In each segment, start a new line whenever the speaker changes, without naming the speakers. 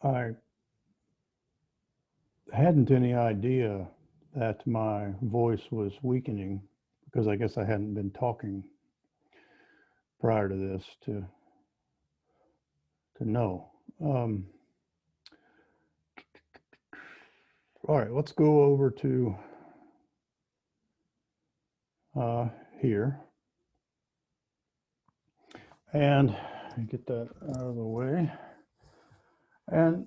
I hadn't any idea that my voice was weakening because I guess I hadn't been talking prior to this to know. Um, all right, let's go over to here and get that out of the way. And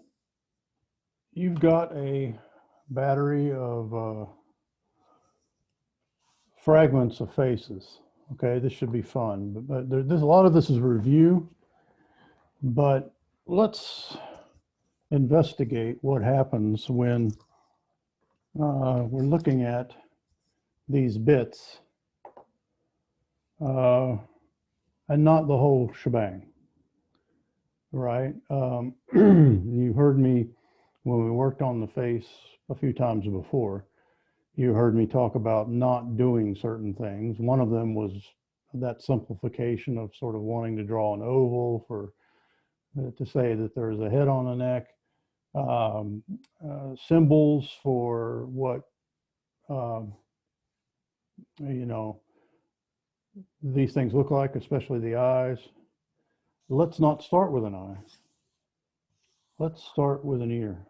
you've got a battery of fragments of faces. Okay, this should be fun, but there's a lot of this is review, but let's investigate what happens when we're looking at these bits and not the whole shebang, right? You heard me when we worked on the face a few times before. You heard me talk about not doing certain things. One of them was that simplification of sort of wanting to draw an oval for to say that there's a head on the neck, symbols for what you know these things look like, especially the eyes. Let's not start with an eye. Let's start with an ear.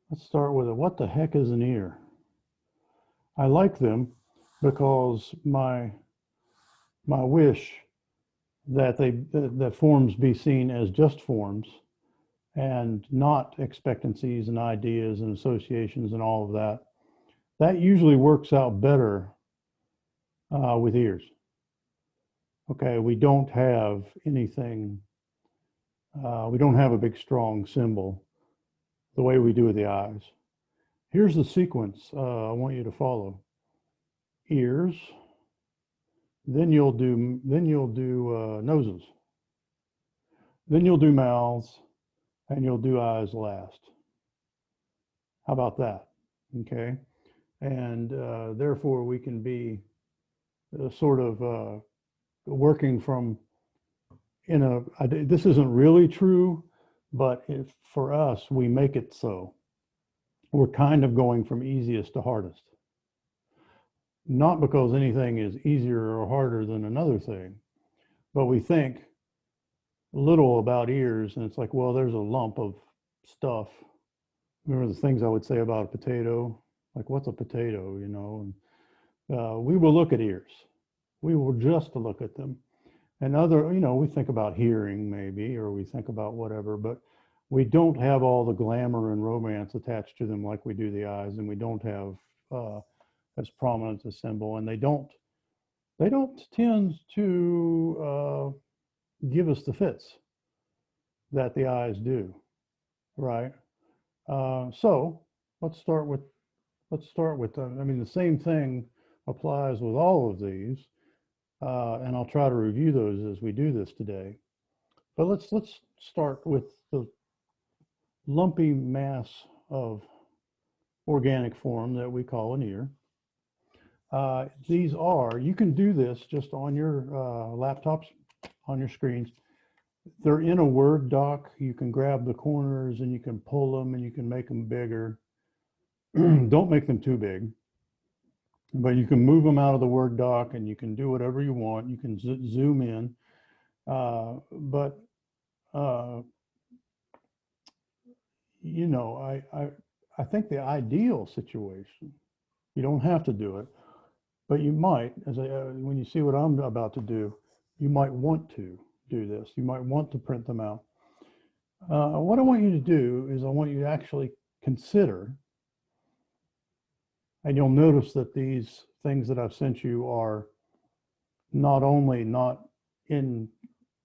Let's start with what the heck is an ear? I like them because my wish that that forms be seen as just forms and not expectancies and ideas and associations and all of that. That usually works out better with ears. Okay, we don't have anything, we don't have a big strong symbol the way we do with the eyes. Here's the sequence I want you to follow. Ears, then you'll do noses, then you'll do mouths, and you'll do eyes last. How about that? Okay, and therefore we can be sort of working from this isn't really true, but for us, we make it so. We're kind of going from easiest to hardest. Not because anything is easier or harder than another thing, but we think little about ears, and it's like, well, there's a lump of stuff. Remember the things I would say about a potato? Like, what's a potato, you know? And we will look at ears. We will just look at them. And other, you know, we think about hearing maybe, or we think about whatever, but we don't have all the glamour and romance attached to them like we do the eyes, and we don't have as prominent a symbol, and they don't tend to give us the fits that the eyes do, right? So let's start with I mean, the same thing applies with all of these, and I'll try to review those as we do this today. But let's start with the lumpy mass of organic form that we call an ear. These are, you can do this just on your laptops, on your screens. They're in a Word doc. You can grab the corners and you can pull them and you can make them bigger. Don't make them too big, but you can move them out of the Word doc and you can do whatever you want. You can zoom in, but you know, I think the ideal situation, you don't have to do it, but you might, when you see what I'm about to do, you might want to do this. You might want to print them out. What I want you to do is I want you to actually consider, and you'll notice that these things that I've sent you are not only not in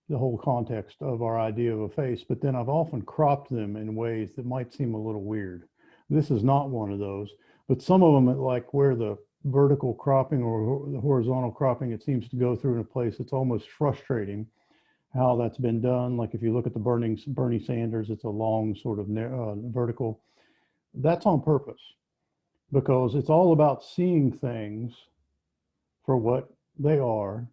the whole context of our idea of a face, but then I've often cropped them in ways that might seem a little weird. This is not one of those, but some of them, like where the vertical cropping or the horizontal cropping, it seems to go through in a place that's almost frustrating how that's been done. Like if you look at the Bernie Sanders, it's a long sort of vertical. That's on purpose because it's all about seeing things for what they are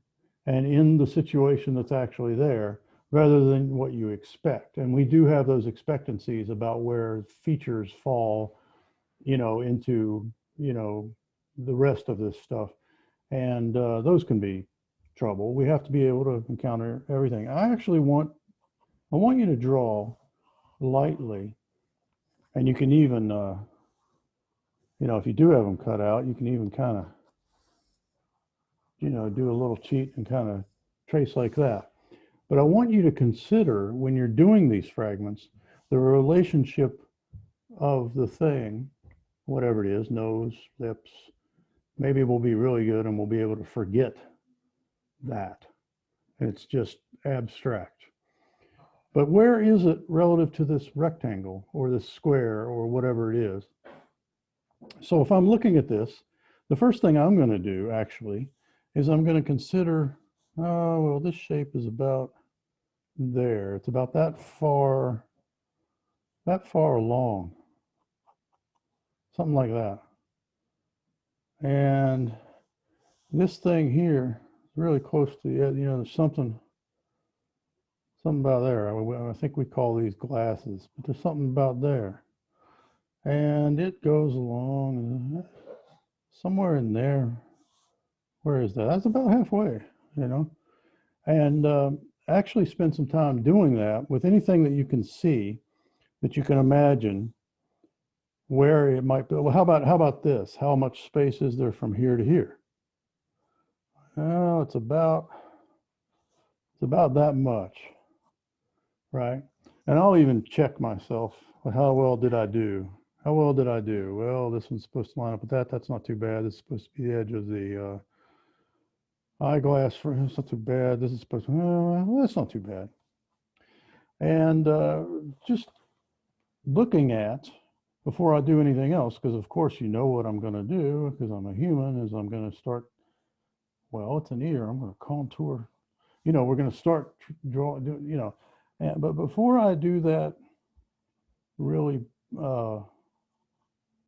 and in the situation that's actually there, rather than what you expect. And we do have those expectancies about where features fall, into, the rest of this stuff. And those can be trouble. We have to be able to encounter everything. I want you to draw lightly, and you can even, if you do have them cut out, you can even kind of, do a little cheat and kind of trace like that. But I want you to consider when you're doing these fragments, the relationship of the thing, whatever it is, nose, lips, maybe we'll be really good and we'll be able to forget that. It's just abstract. But where is it relative to this rectangle or this square or whatever it is? So if I'm looking at this, the first thing I'm going to do actually is I'm going to consider, oh, well, this shape is about there. It's about that far along, something like that. And this thing here is really close to the edge. There's something about there. I think we call these glasses, but there's something about there. And it goes along somewhere in there. Where is that? That's about halfway, and actually spend some time doing that with anything that you can see, that you can imagine where it might be. Well, how about this? How much space is there from here to here? Oh, it's about that much, right? And I'll even check myself. How well did I do? How well did I do? Well, this one's supposed to line up with that. That's not too bad. This is supposed to be the edge of the eyeglass. It's not too bad. This is supposed to, well, that's not too bad. And just looking at, before I do anything else, because of course what I'm going to do, because I'm a human, is I'm going to start, well, it's an ear. I'm going to contour. We're going to start drawing, but before I do that really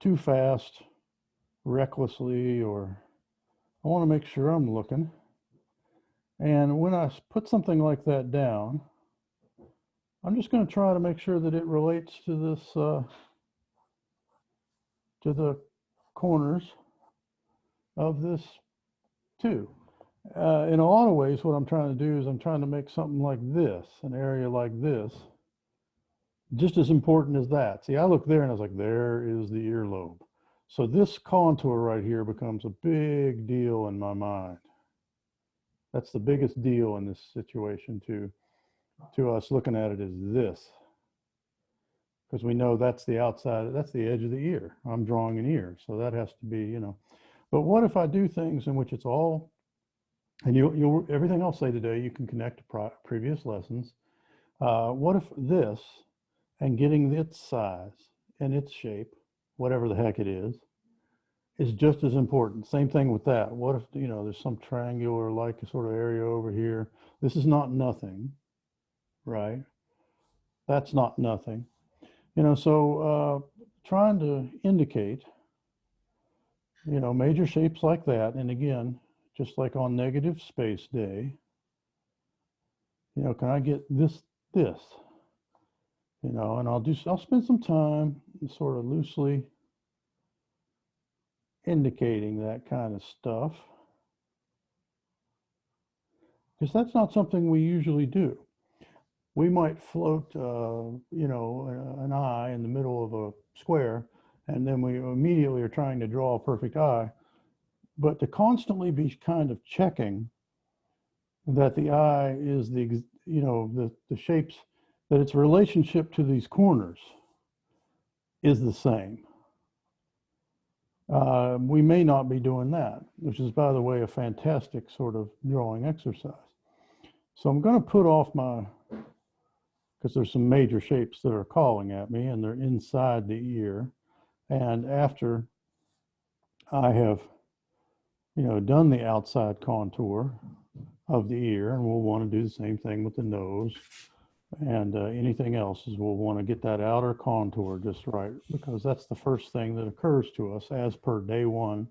too fast, recklessly, or I want to make sure I'm looking. And when I put something like that down, I'm just going to try to make sure that it relates to this, to the corners of this too. In a lot of ways, what I'm trying to do is I'm trying to make something like this, an area like this, just as important as that. See, I look there and I was like, there is the earlobe. So this contour right here becomes a big deal in my mind. That's the biggest deal in this situation to us looking at it, is this. Because we know that's the outside, that's the edge of the ear. I'm drawing an ear, so that has to be, But what if I do things in which it's all, and you'll everything I'll say today, you can connect to previous lessons. What if this, and getting its size and its shape, whatever the heck it is just as important? Same thing with that. What if, there's some triangular like sort of area over here? This is not nothing, right? That's not nothing. So trying to indicate, major shapes like that. And again, just like on negative space day, can I get this, and I'll spend some time sort of loosely indicating that kind of stuff, because that's not something we usually do. We might float, an eye in the middle of a square, and then we immediately are trying to draw a perfect eye. But to constantly be kind of checking that the eye is the shapes, that its relationship to these corners is the same. We may not be doing that, which is, by the way, a fantastic sort of drawing exercise. So I'm going to put off because there's some major shapes that are calling at me, and they're inside the ear. And after I have, done the outside contour of the ear, and we'll want to do the same thing with the nose, and anything else is we'll want to get that outer contour just right, because that's the first thing that occurs to us as per day one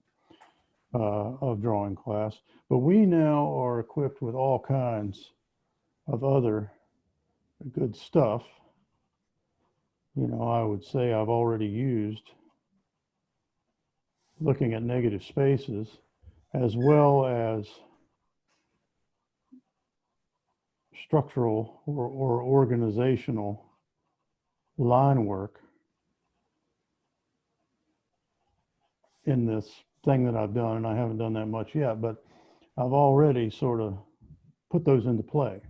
of drawing class. But we now are equipped with all kinds of other good stuff. You know, I would say I've already used looking at negative spaces as well as structural or organizational line work in this thing that I've done, and I haven't done that much yet, but I've already sort of put those into play.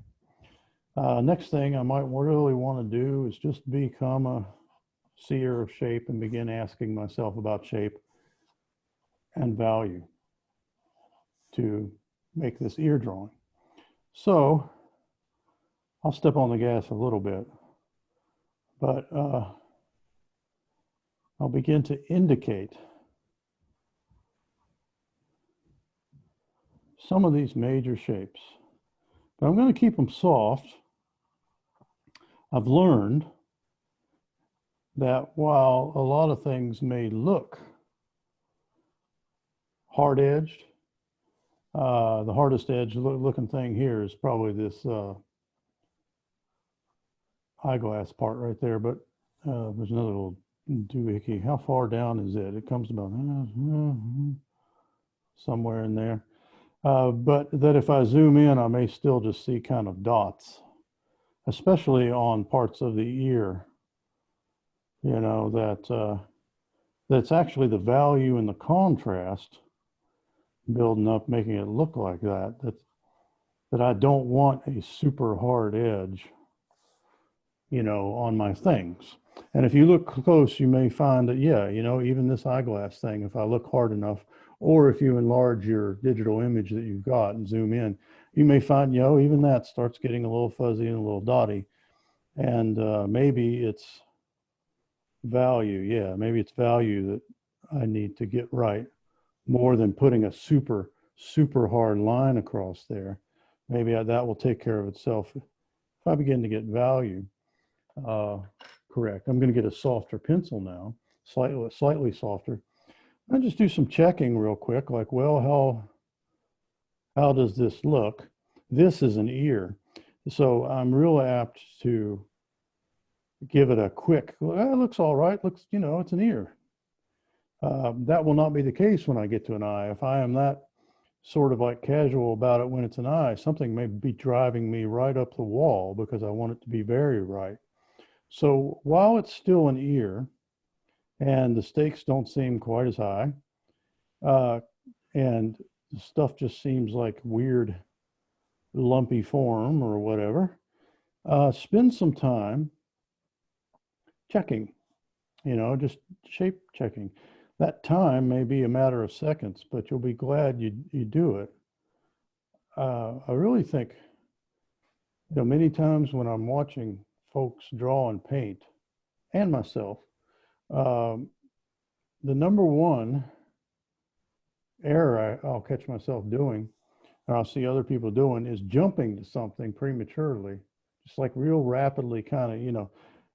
Next thing I might really want to do is just become a seer of shape and begin asking myself about shape and value to make this ear drawing. So I'll step on the gas a little bit, but I'll begin to indicate some of these major shapes, but I'm going to keep them soft. I've learned that while a lot of things may look hard-edged, the hardest edge looking thing here is probably this eyeglass part right there, but there's another little doohickey. How far down is it? It comes about somewhere in there. But that if I zoom in, I may still just see kind of dots, especially on parts of the ear, you know, that's actually the value in the contrast building up, making it look like that, that I don't want a super hard edge, you know, on my things. And if you look close, you may find that, yeah, you know, even this eyeglass thing, if I look hard enough, or if you enlarge your digital image that you've got and zoom in, you may find, you know, even that starts getting a little fuzzy and a little dotty. And maybe it's value. Yeah, maybe it's value that I need to get right more than putting a super hard line across there. Maybe that will take care of itself. If I begin to get value correct, I'm going to get a softer pencil now, slightly softer. I'll just do some checking real quick, like, well, how does this look? This is an ear. So I'm real apt to give it a quick, well, it looks all right. Looks, you know, it's an ear. That will not be the case when I get to an eye. If I am that sort of like casual about it when it's an eye, something may be driving me right up the wall because I want it to be very right. So while it's still an ear and the stakes don't seem quite as high, and the stuff just seems like weird, lumpy form or whatever, spend some time checking, you know, just shape checking. That time may be a matter of seconds, but you'll be glad you do it. I really think, you know, many times when I'm watching folks draw and paint, and myself, the number one error I'll catch myself doing, and I'll see other people doing, is jumping to something prematurely, just like real rapidly, kind of, you know.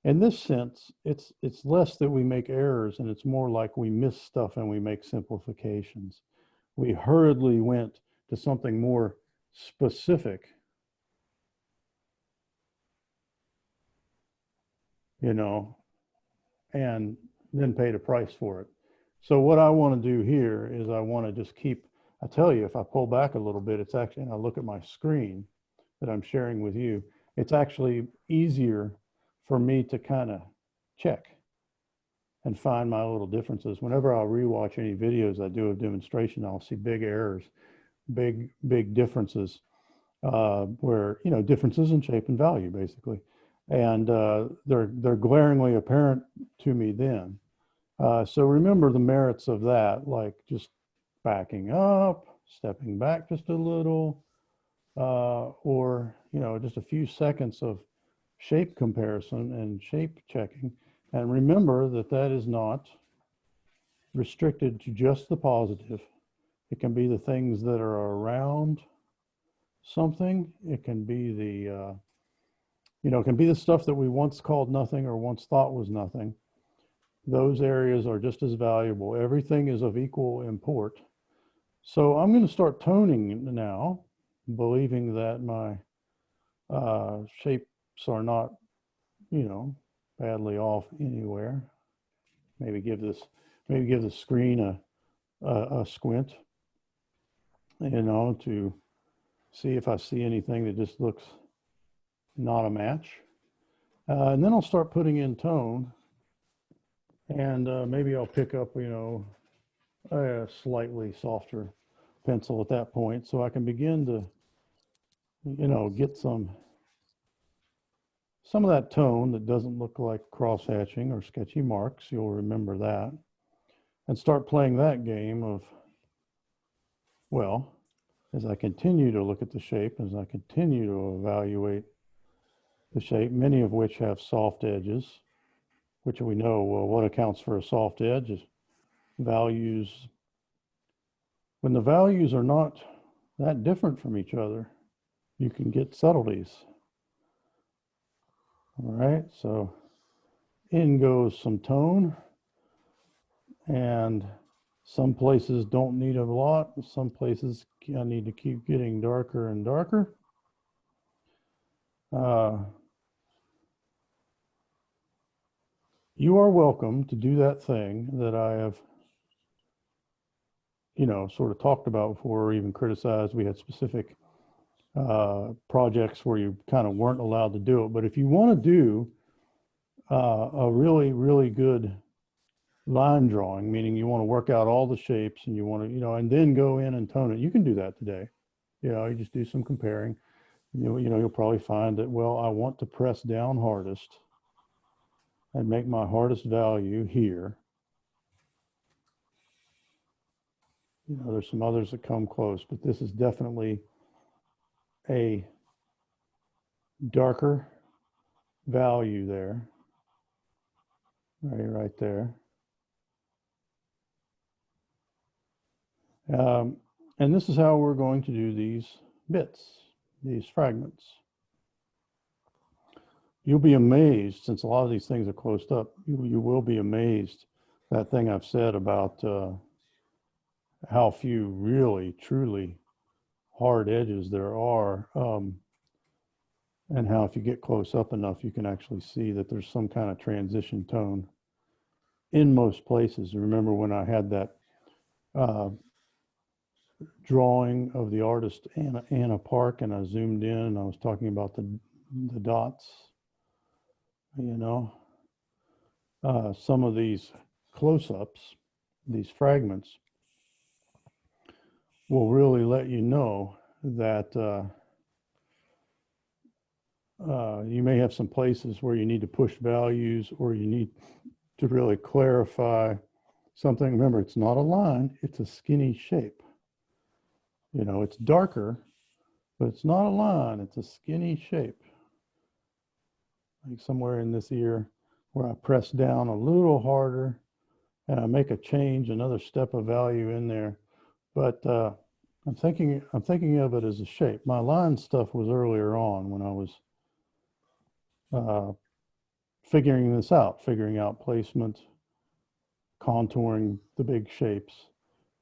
In this sense, it's less that we make errors, and it's more like we miss stuff and we make simplifications. We hurriedly went to something more specific, you know, and then paid a price for it. So what I want to do here is I want to just keep, I tell you, if I pull back a little bit, it's actually, and I look at my screen that I'm sharing with you, it's actually easier for me to kind of check and find my little differences. Whenever I'll rewatch any videos I do of demonstration, I'll see big errors, big differences, where, you know, differences in shape and value, basically. And they're glaringly apparent to me then. So remember the merits of that, like just backing up, stepping back just a little, or, you know, just a few seconds of shape comparison and shape checking. And remember that that is not restricted to just the positive. It can be the things that are around something. It can be the, you know, it can be the stuff that we once called nothing or once thought was nothing. Those areas are just as valuable. Everything is of equal import. So I'm going to start toning now, believing that my shape are not, you know, badly off anywhere. Maybe give the screen a squint, you know, to see if I see anything that just looks not a match. And then I'll start putting in tone, and maybe I'll pick up, you know, a slightly softer pencil at that point, so I can begin to, you know, get some of that tone that doesn't look like cross-hatching or sketchy marks. You'll remember that, and start playing that game of, well, as I continue to look at the shape, as I continue to evaluate the shape, many of which have soft edges, which we know, well, what accounts for a soft edge is values. When the values are not that different from each other, you can get subtleties. All right, so in goes some tone, and some places don't need a lot, some places I need to keep getting darker and darker. You are welcome to do that thing that I have, you know, sort of talked about before, or even criticized. We had specific projects where you kind of weren't allowed to do it. But if you want to do a really, really good line drawing, meaning you want to work out all the shapes and you want to, you know, and then go in and tone it, you can do that today. You know, you just do some comparing. You know, you'll probably find that, well, I want to press down hardest and make my hardest value here. You know, there's some others that come close, but this is definitely a darker value there, right there. And this is how we're going to do these bits, these fragments. You'll be amazed, since a lot of these things are closed up, you will be amazed, that thing I've said about how few really, truly hard edges there are, and how if you get close up enough, you can actually see that there's some kind of transition tone in most places. Remember when I had that drawing of the artist Anna Park, and I zoomed in and I was talking about the dots, you know, some of these close-ups, these fragments, will really let you know that you may have some places where you need to push values, or you need to really clarify something. Remember, it's not a line, it's a skinny shape. You know, it's darker, but it's not a line, it's a skinny shape. Like somewhere in this ear where I press down a little harder and I make a change, another step of value in there. But I'm thinking of it as a shape. My line stuff was earlier on when I was figuring this out, figuring out placement, contouring the big shapes.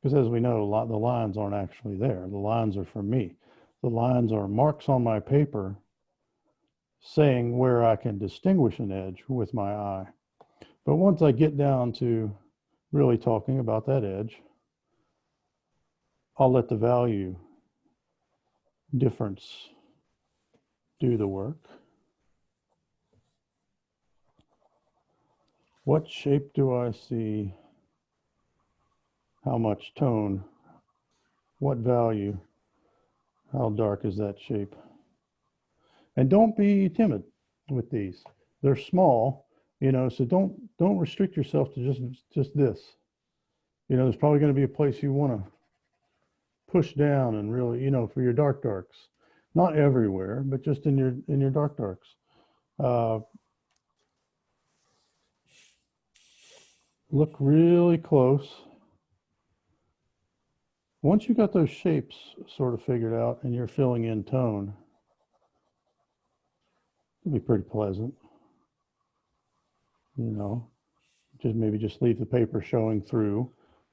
Because as we know, the lines aren't actually there. The lines are for me. The lines are marks on my paper saying where I can distinguish an edge with my eye. But once I get down to really talking about that edge, I'll let the value difference do the work. What shape do I see? How much tone? What value? How dark is that shape? And don't be timid with these. They're small, you know, so don't restrict yourself to just this. You know, there's probably going to be a place you want to push down and really, you know, for your darks. Not everywhere, but just in your darks. Look really close. Once you got those shapes sort of figured out and you're filling in tone, it'll be pretty pleasant. You know, maybe just leave the paper showing through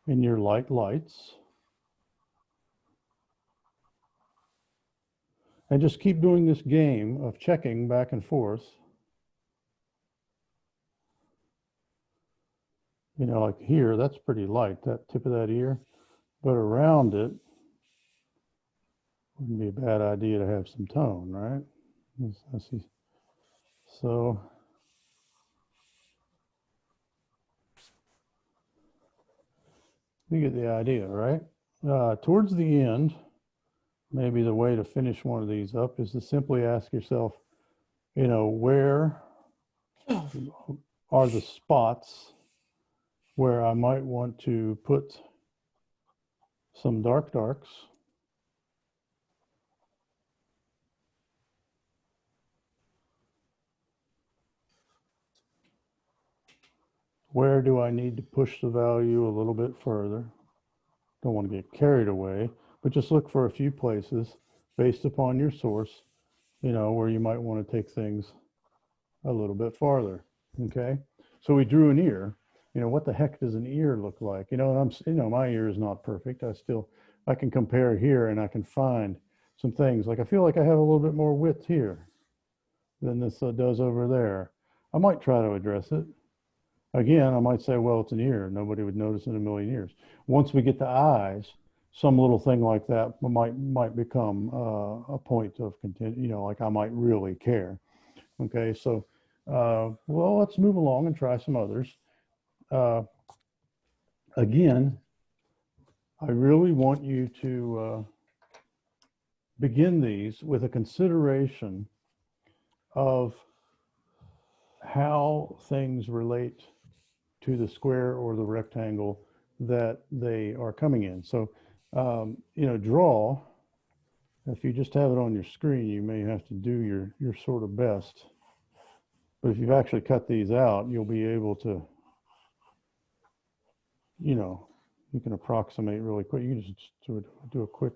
in your lights. And just keep doing this game of checking back and forth. You know, like here, that's pretty light, that tip of that ear, but around it, wouldn't be a bad idea to have some tone, right? I see. So you get the idea, right? Towards the end, maybe the way to finish one of these up is to simply ask yourself, you know, where are the spots where I might want to put some darks? Where do I need to push the value a little bit further? Don't want to get carried away, but just look for a few places based upon your source, you know, where you might want to take things a little bit farther. Okay. So we drew an ear. You know, what the heck does an ear look like? You know, my ear is not perfect. I can compare here and I can find some things. Like I feel like I have a little bit more width here than this does over there. I might try to address it. Again, I might say, well, it's an ear. Nobody would notice in a million years. Once we get to eyes, some little thing like that might become a point of contention. You know, like I might really care. Okay, so well, let's move along and try some others. Again, I really want you to begin these with a consideration of how things relate to the square or the rectangle that they are coming in. So, you know, draw, if you just have it on your screen, you may have to do your sort of best. But if you've actually cut these out, you'll be able to, you know, you can approximate really quick. You can just do a quick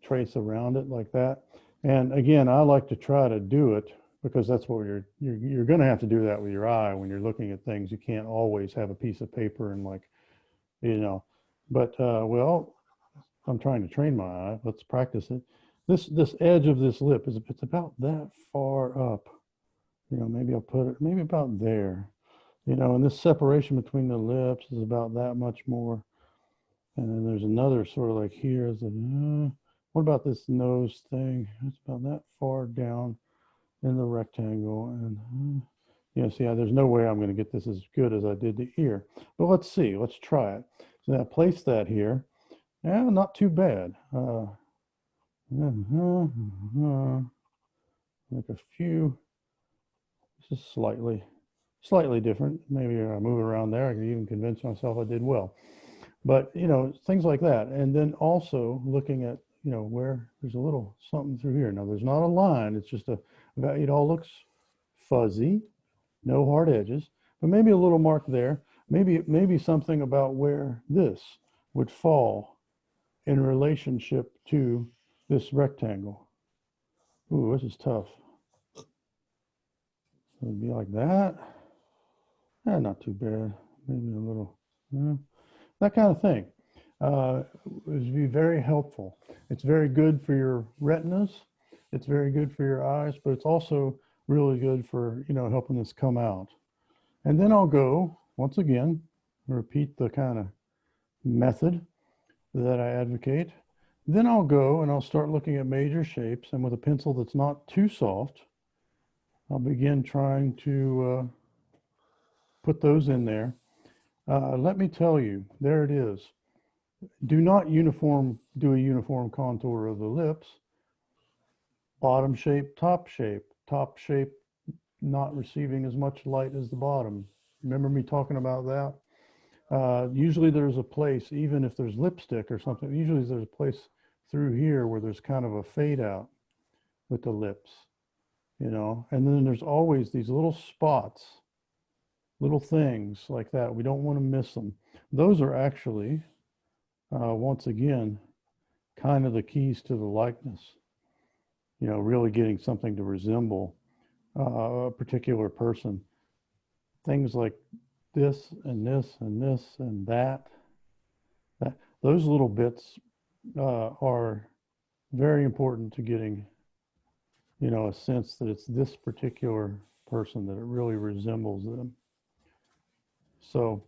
trace around it like that. And again, I like to try to do it because that's what you're going to have to do that with your eye when you're looking at things. You can't always have a piece of paper and like, you know, but well, I'm trying to train my eye. Let's practice it. This edge of this lip it's about that far up. You know, maybe I'll put it maybe about there. You know, and this separation between the lips is about that much more. And then there's another sort of like here is what about this nose thing? It's about that far down in the rectangle. And you know, see, there's no way I'm going to get this as good as I did the ear. But let's see, let's try it. So now place that here. Yeah, not too bad. Like a few, just slightly different. Maybe I move around there. I can even convince myself I did well. But, you know, things like that. And then also looking at, you know, where there's a little something through here. Now, there's not a line. It's just it all looks fuzzy, no hard edges, but maybe a little mark there. Maybe something about where this would fall in relationship to this rectangle. Ooh, this is tough. So it'd be like that. Not too bad. Maybe a little, that kind of thing. Would be very helpful. It's very good for your retinas. It's very good for your eyes, but it's also really good for, you know, helping this come out. And then I'll go, once again, repeat the kind of method that I advocate. Then I'll go and I'll start looking at major shapes, and with a pencil that's not too soft, I'll begin trying to put those in there. Let me tell you, there it is. Do not do a uniform contour of the lips. Bottom shape, top shape not receiving as much light as the bottom. Remember me talking about that? Usually there's a place, even if there's lipstick or something, usually there's a place through here where there's kind of a fade out with the lips, you know, and then there's always these little spots, little things like that. We don't want to miss them. Those are actually, once again, kind of the keys to the likeness, you know, really getting something to resemble a particular person. Things like this and this and this and that, those little bits are very important to getting you know, a sense that it's this particular person, that it really resembles them. So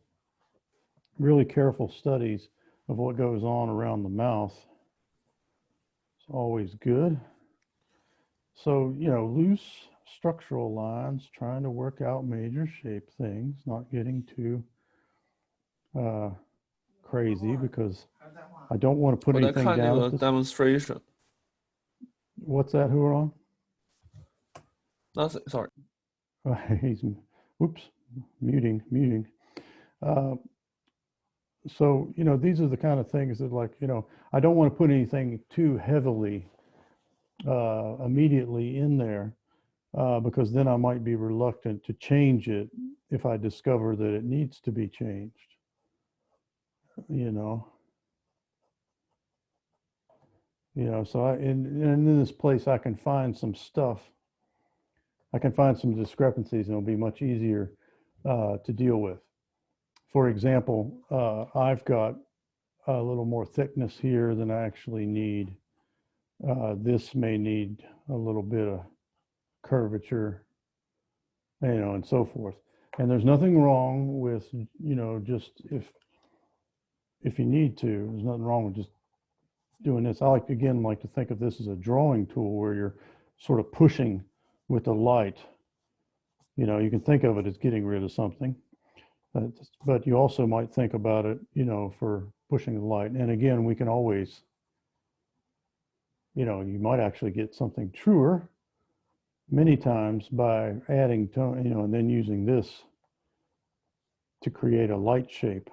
really careful studies of what goes on around the mouth is always good. So, you know, loose structural lines, trying to work out major shape things, not getting too crazy, because I don't want to put
我在
anything
看那
down at
个
this.
demonstration.
What's that, Huron?
Nothing, sorry.
He's, whoops, muting. Uh, so, you know, these are the kind of things that, like, you know, I don't want to put anything too heavily immediately in there, because then I might be reluctant to change it if I discover that it needs to be changed, you know. So in this place, I can find some stuff. I can find some discrepancies, and it'll be much easier to deal with. For example, I've got a little more thickness here than I actually need. This may need a little bit of curvature, you know, and so forth. And there's nothing wrong with, you know, just if you need to, there's nothing wrong with just doing this. I like to think of this as a drawing tool where you're sort of pushing with the light. You know, you can think of it as getting rid of something, but you also might think about it, you know, for pushing the light. And again, we can always, you know, you might actually get something truer many times by adding tone, you know, and then using this to create a light shape,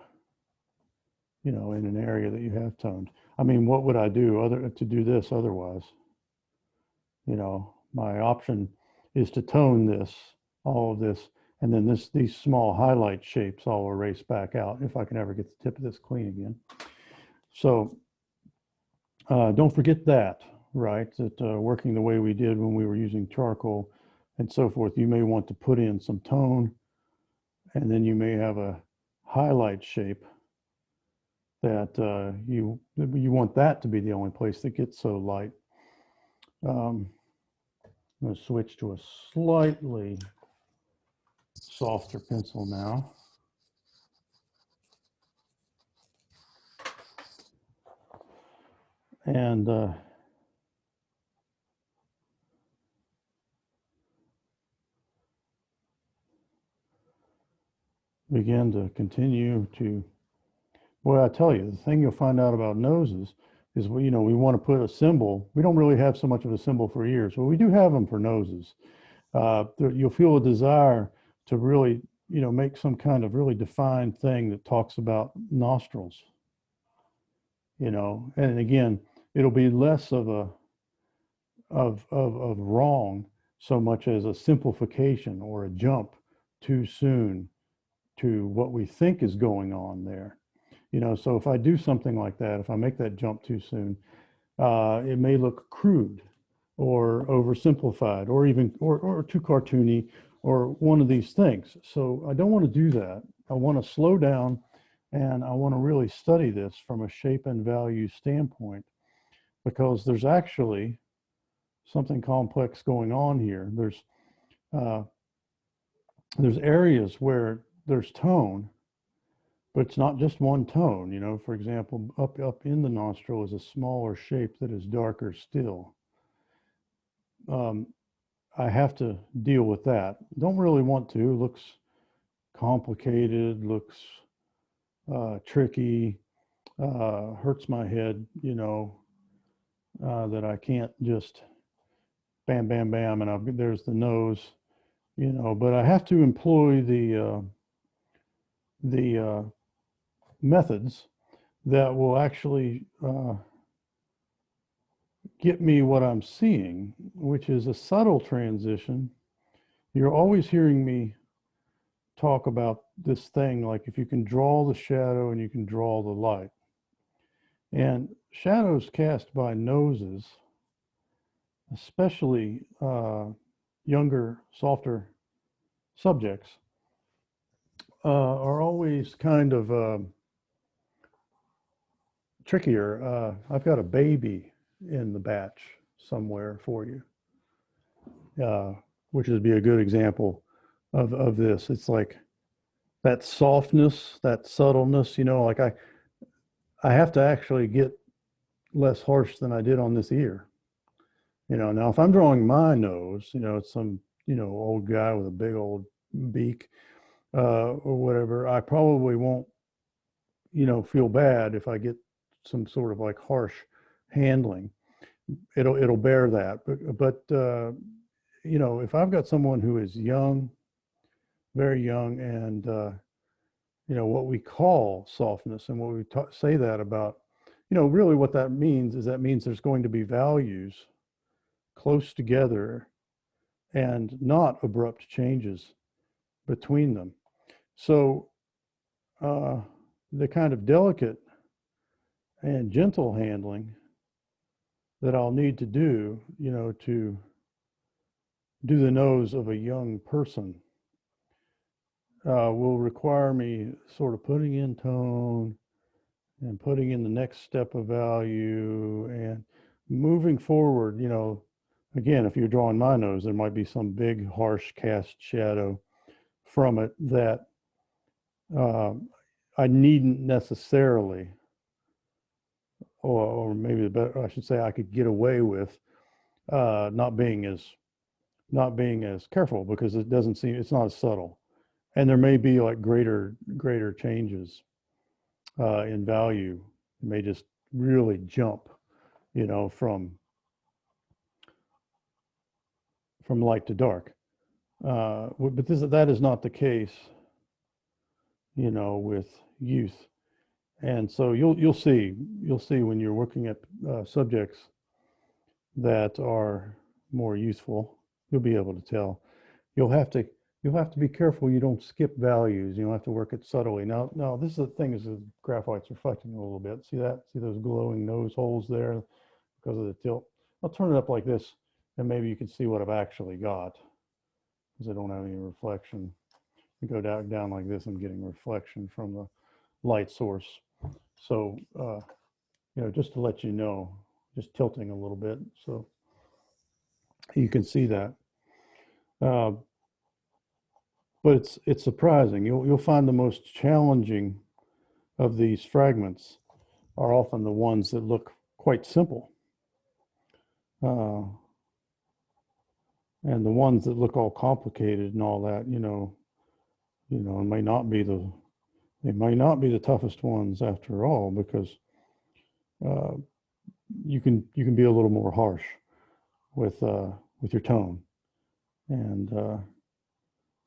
you know, in an area that you have toned. I mean, what would I do to do this otherwise? You know, my option is to tone this, all of this, and then these small highlight shapes I'll erase back out if I can ever get the tip of this clean again. So don't forget that, right? That working the way we did when we were using charcoal and so forth, you may want to put in some tone, and then you may have a highlight shape that you want that to be the only place that gets so light. I'm going to switch to a slightly softer pencil now. And begin to continue to, well, I tell you, the thing you'll find out about noses is, you know, we want to put a symbol. We don't really have so much of a symbol for ears, but we do have them for noses. You'll feel a desire to really, you know, make some kind of really defined thing that talks about nostrils, you know. And again, it'll be less of a of wrong so much as a simplification or a jump too soon to what we think is going on there. You know, so if I do something like that, if I make that jump too soon, it may look crude or oversimplified or even or too cartoony or one of these things. So I don't want to do that. I want to slow down, and I want to really study this from a shape and value standpoint, because there's actually something complex going on here. There's areas where there's tone, but it's not just one tone. You know, for example, up in the nostril is a smaller shape that is darker still. I have to deal with that. Don't really want to. Looks complicated, looks tricky, hurts my head, you know, that I can't just bam, bam, bam, and there's the nose, you know, but I have to employ the methods that will actually get me what I'm seeing, which is a subtle transition. You're always hearing me talk about this thing, like if you can draw the shadow and you can draw the light. And shadows cast by noses, especially younger, softer subjects, are always kind of trickier. I've got a baby in the batch somewhere for you. which would be a good example of this. It's like that softness, that subtleness, like I have to actually get less harsh than I did on this ear. Now if I'm drawing my nose, it's some, old guy with a big old beak, or whatever, I probably won't, feel bad if I get some sort of like harsh handling. It'll bear that. But if I've got someone who is young, very young, and what we call softness, and what we say that about, really what that means is that means there's going to be values close together and not abrupt changes between them. So the kind of delicate and gentle handling that I'll need to do, to do the nose of a young person, will require me sort of putting in tone and putting in the next step of value and moving forward. Again, if you're drawing my nose, there might be some big harsh cast shadow from it that I needn't necessarily, or maybe I should say I could get away with not being as careful, because it's not as subtle, and there may be like greater changes in value. It may just really jump, from light to dark. But that is not the case, with youth. And so you'll see when you're working at subjects that are more youthful, you'll be able to tell. You'll have to be careful you don't skip values. You don't have to work it subtly. Now this is the thing, is the graphite's reflecting a little bit. See that? See those glowing nose holes there because of the tilt? I'll turn it up like this, and maybe you can see what I've actually got, because I don't have any reflection. I go down like this, I'm getting reflection from the light source. So, just to let you know, just tilting a little bit so you can see that. But it's surprising. You'll find the most challenging of these fragments are often the ones that look quite simple. And the ones that look all complicated and all that, it may not be the toughest ones after all, because you can be a little more harsh with your tone, and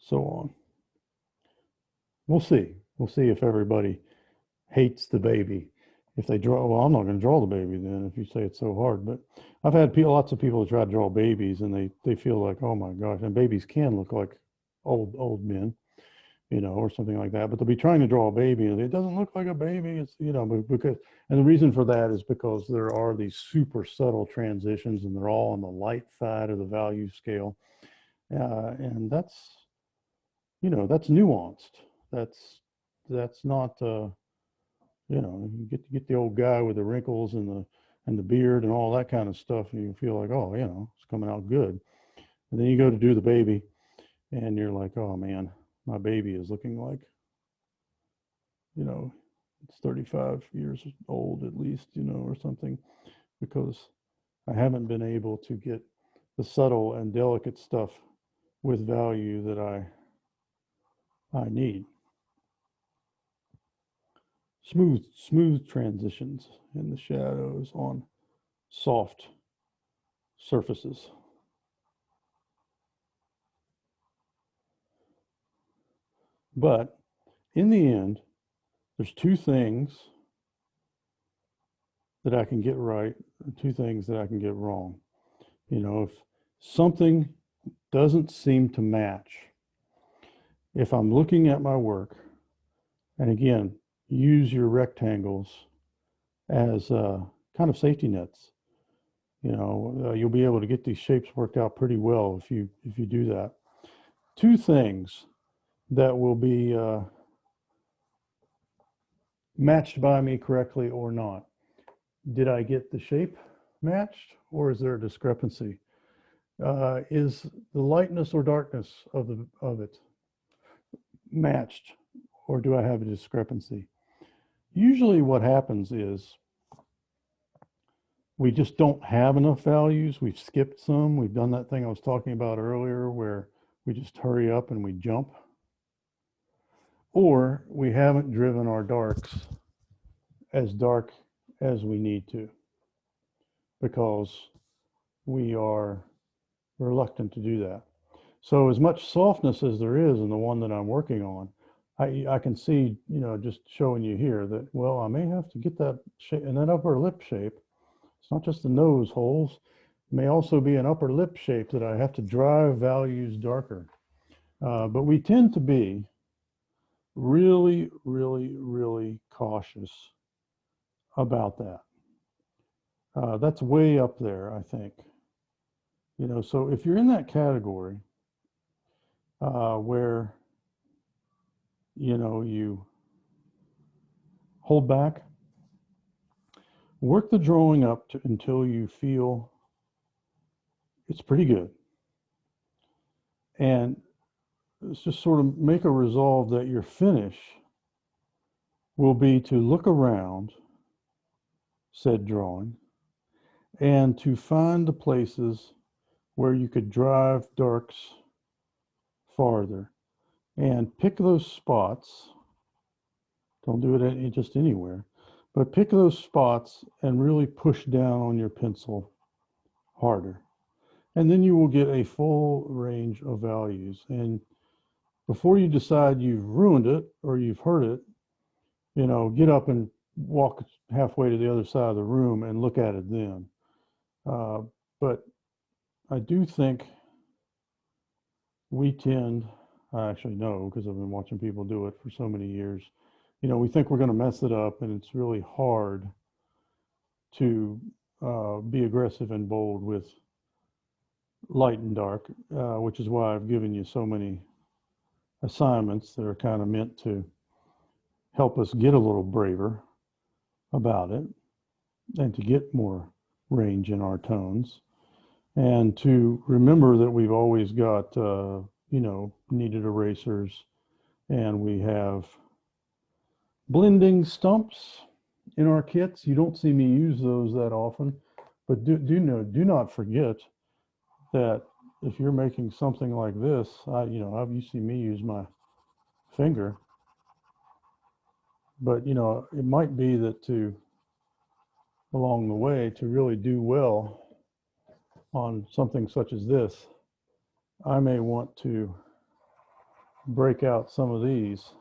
so on. We'll see if everybody hates the baby. If they draw, well, I'm not going to draw the baby then if you say it's so hard. But I've had lots of people that try to draw babies, and they feel like, oh my gosh, and babies can look like old men, or something like that. But they'll be trying to draw a baby, and it doesn't look like a baby. It's, because, and the reason for that is because there are these super subtle transitions, and they're all on the light side of the value scale. And that's nuanced. That's not, you get the old guy with the wrinkles and the beard and all that kind of stuff, and you feel like, oh, it's coming out good. And then you go to do the baby, and you're like, oh man, my baby is looking like, it's 35 years old at least, or something, because I haven't been able to get the subtle and delicate stuff with value that I need. Smooth transitions in the shadows on soft surfaces. But in the end, there's two things that I can get right, and two things that I can get wrong. If something doesn't seem to match, if I'm looking at my work, and again, use your rectangles as kind of safety nets. You'll be able to get these shapes worked out pretty well if you do that. Two things that will be matched by me correctly or not. Did I get the shape matched, or is there a discrepancy? is the lightness or darkness of it matched, or do I have a discrepancy? Usually what happens is we just don't have enough values. We've skipped some. We've done that thing I was talking about earlier where we just hurry up and we jump. Or we haven't driven our darks as dark as we need to because we are reluctant to do that. So as much softness as there is in the one that I'm working on, I can see, just showing you here that, well, I may have to get that shape and that upper lip shape. It's not just the nose holes. It may also be an upper lip shape that I have to drive values darker. But we tend to be really, really, really cautious about that. That's way up there, I think. So if you're in that category where, you hold back, work the drawing up until you feel it's pretty good. And it's just sort of make a resolve that your finish will be to look around said drawing and to find the places where you could drive darks farther and pick those spots. Don't do it just anywhere, but pick those spots and really push down on your pencil harder. And then you will get a full range of values. And before you decide you've ruined it or you've hurt it, get up and walk halfway to the other side of the room and look at it then. But I do think we tend, I actually know because I've been watching people do it for so many years, we think we're going to mess it up, and it's really hard to be aggressive and bold with light and dark, which is why I've given you so many assignments that are kind of meant to help us get a little braver about it and to get more range in our tones and to remember that we've always got, kneaded erasers, and we have blending stumps in our kits. You don't see me use those that often, but do not forget that if you're making something like this, you see me use my finger, but it might be that along the way to really do well on something such as this, I may want to break out some of these.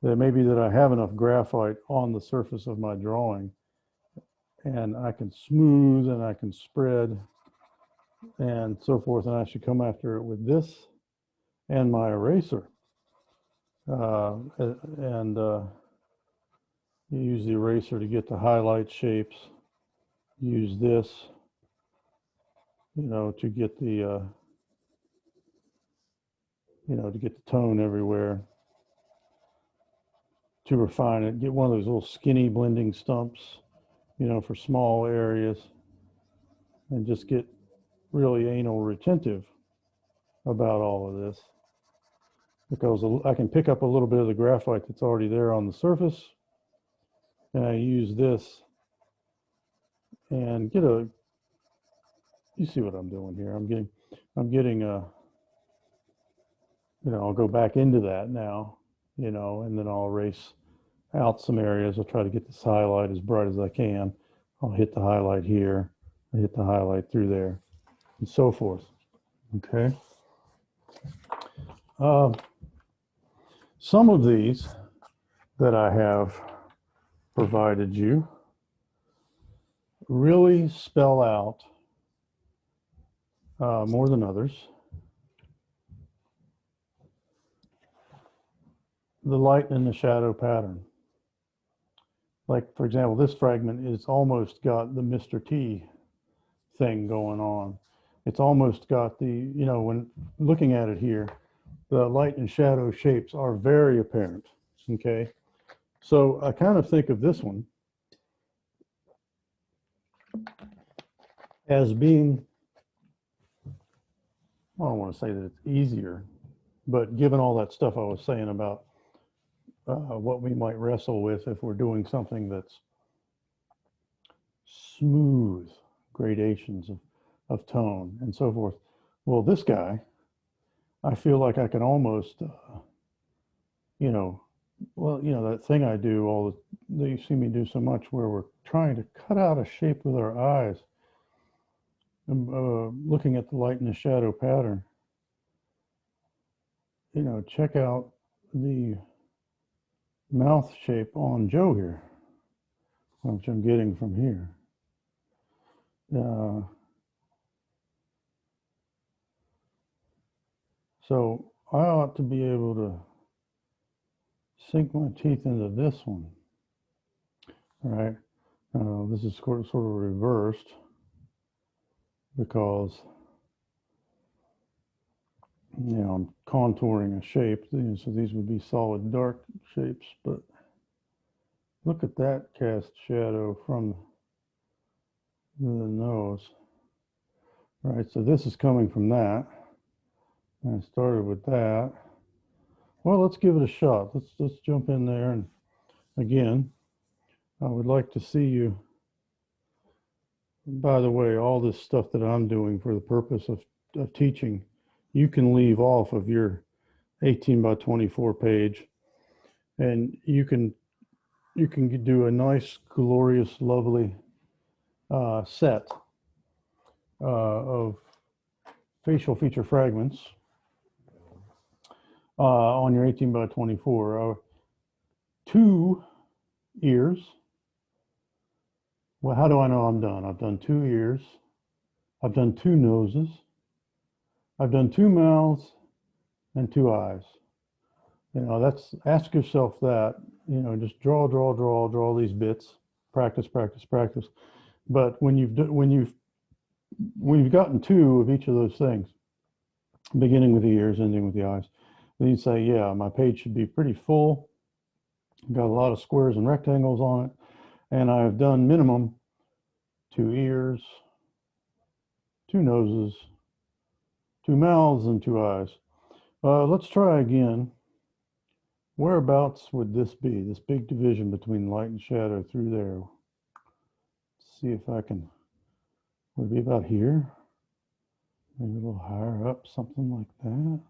That maybe that I have enough graphite on the surface of my drawing, and I can smooth and I can spread and so forth, and I should come after it with this and my eraser. You use the eraser to get the highlight shapes. Use this, to get the, to get the tone everywhere. To refine it, get one of those little skinny blending stumps, for small areas, and just get really anal retentive about all of this, because I can pick up a little bit of the graphite that's already there on the surface, and I use this and you see what I'm doing here. I'm getting I'll go back into that now, and then I'll erase out some areas. I'll try to get this highlight as bright as I can. I'll hit the highlight here, I hit the highlight through there, and so forth. Okay. Some of these that I have provided you really spell out more than others the light and the shadow pattern. Like, for example, this fragment is almost got the Mr. T thing going on. It's almost got the, when looking at it here, the light and shadow shapes are very apparent, okay? So I kind of think of this one as being I don't want to say that it's easier, but given all that stuff I was saying about what we might wrestle with if we're doing something that's smooth gradations of tone and so forth. Well, this guy, I feel like I can almost, you know, that thing I do that you see me do so much where we're trying to cut out a shape with our eyes, looking at the light and the shadow pattern. Check out the mouth shape on Joe here, which I'm getting from here. So I ought to be able to sink my teeth into this one. All right. This is sort of reversed because I'm contouring a shape. So these would be solid dark shapes, but look at that cast shadow from the nose. All right, so this is coming from that. I started with that. Well, let's give it a shot. Let's jump in there, and again, I would like to see you. By the way, all this stuff that I'm doing for the purpose of teaching, you can leave off of your 18 by 24 page, and you can do a nice, glorious, lovely set of facial feature fragments on your 18 by 24. 2 ears. Well, how do I know I'm done? I've done 2 ears. I've done 2 noses. I've done 2 mouths and 2 eyes. Ask yourself that. Just draw these bits. Practice. But when you've gotten 2 of each of those things, beginning with the ears, ending with the eyes, then you say, yeah, my page should be pretty full. Got a lot of squares and rectangles on it, and I've done minimum 2 ears, 2 noses, 2 mouths, and 2 eyes. Let's try again. Whereabouts would this be? This big division between light and shadow through there. Let's see if I can. Would it be about here? Maybe a little higher up, something like that.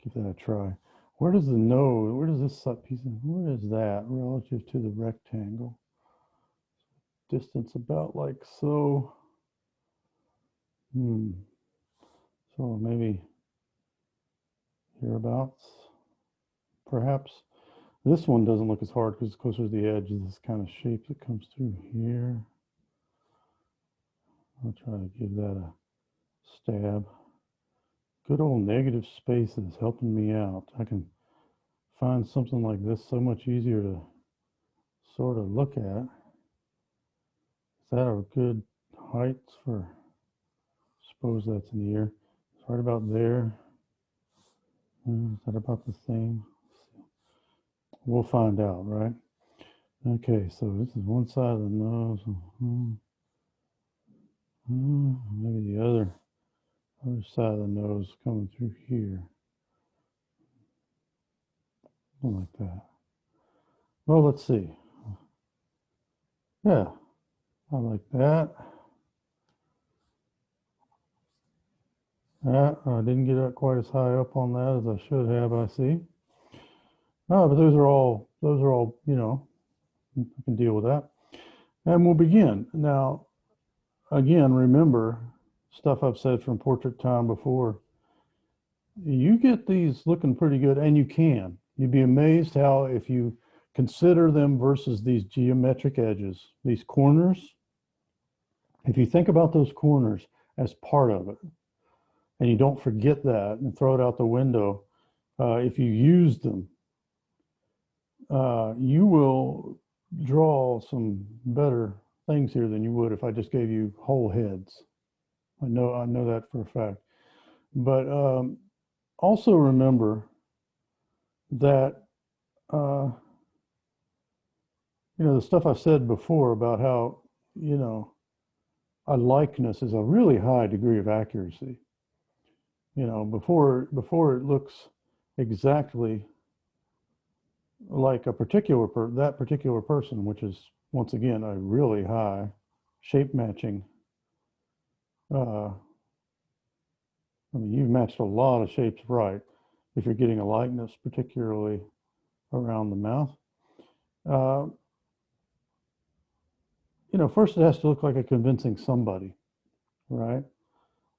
Give that a try. Where does the nose, where does this piece, where is that relative to the rectangle? Distance about like so. So maybe hereabouts, perhaps. This one doesn't look as hard because it's closer to the edge of this kind of shape that comes through here. I'll try to give that a stab. Good old negative spaces helping me out. I can find something like this so much easier to sort of look at. Is that a good height for, suppose that's an ear. It's right about there. Is that about the same? We'll find out, right? Okay, so this is one side of the nose. Maybe the other side of the nose coming through here. Something like that. Well, let's see. Yeah, I like that. I didn't get up quite as high up on that as I should have, I see. No, but those are all, I can deal with that. And we'll begin. Now, again, remember stuff I've said from portrait time before. You get these looking pretty good, and you can. You'd be amazed how, if you consider them versus these geometric edges, these corners, if you think about those corners as part of it, and you don't forget that and throw it out the window, if you use them, you will draw some better things here than you would if I just gave you whole heads. I know that for a fact. But also remember that the stuff I said before about how a likeness is a really high degree of accuracy. before it looks exactly like a particular that particular person, which is once again a really high shape matching. I mean, you've matched a lot of shapes right if you're getting a likeness, particularly around the mouth. Uh, first it has to look like a convincing somebody, right?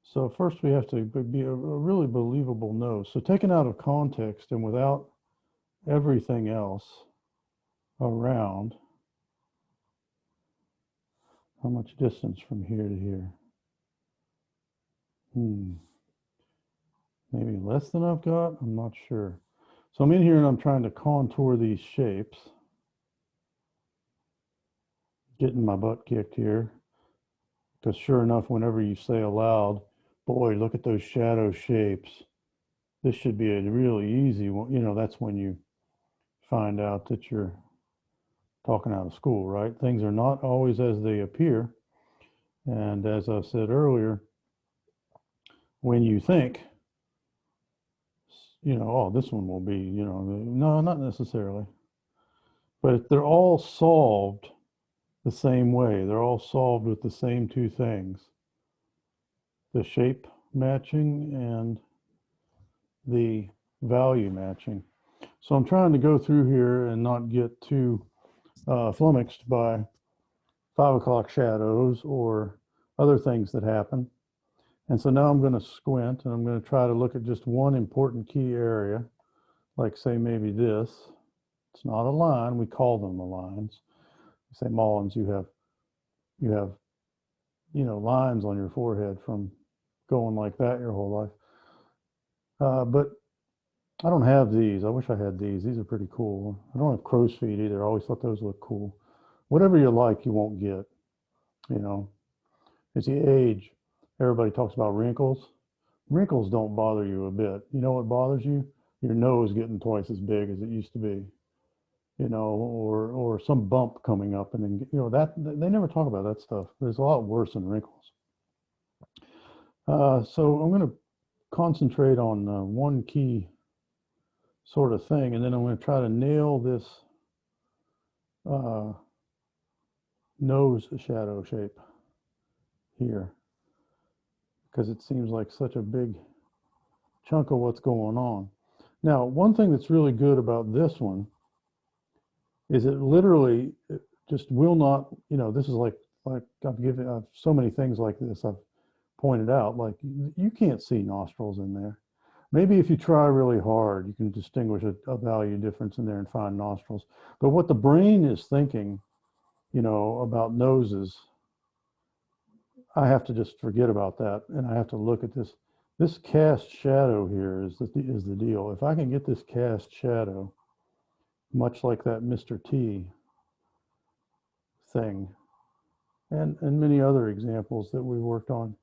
So first we have to be a really believable nose. So taken out of context and without everything else around, how much distance from here to here? Maybe less than I've got, I'm not sure. So I'm in here and I'm trying to contour these shapes. Getting my butt kicked here. Because sure enough, whenever you say aloud, boy, look at those shadow shapes. This should be a really easy one. That's when you find out that you're talking out of school, right? Things are not always as they appear. And as I said earlier, when you think, oh, this one will be, no, not necessarily. But they're all solved the same way. They're all solved with the same two things: the shape matching and the value matching. So I'm trying to go through here and not get too flummoxed by 5 o'clock shadows or other things that happen. And so now I'm going to squint and I'm going to try to look at just one important key area, like say maybe this. It's not a line. We call them the lines. Say Mullins, you have lines on your forehead from going like that your whole life. But I don't have these. I wish I had these. These are pretty cool. I don't have crow's feet either. I always thought those looked cool. Whatever you like, you won't get. As you age, everybody talks about wrinkles. Wrinkles don't bother you a bit. You know what bothers you? Your nose getting twice as big as it used to be. Or some bump coming up, and then that they never talk about that stuff. There's a lot worse than wrinkles. So I'm going to concentrate on one key sort of thing, and then I'm going to try to nail this nose shadow shape here, because it seems like such a big chunk of what's going on. Now, one thing that's really good about this one is it literally just will not, this is like I've so many things like this I've pointed out, like you can't see nostrils in there. Maybe if you try really hard, you can distinguish a value difference in there and find nostrils. But what the brain is thinking, about noses, I have to just forget about that, and I have to look at this. This cast shadow here is the deal. If I can get this cast shadow, much like that Mr. T thing, and many other examples that we worked on,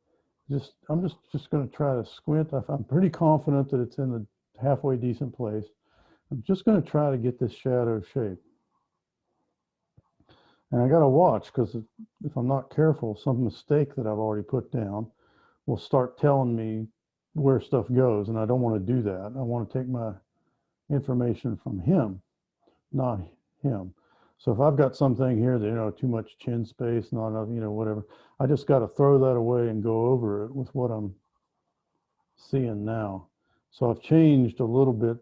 I'm just going to try to squint. I'm pretty confident that it's in the halfway decent place. I'm just going to try to get this shadow shape. And I got to watch, because if I'm not careful, some mistake that I've already put down will start telling me where stuff goes, and I don't want to do that. I want to take my information from him, not him. So if I've got something here that, too much chin space, not enough, whatever, I just got to throw that away and go over it with what I'm seeing now. So I've changed a little bit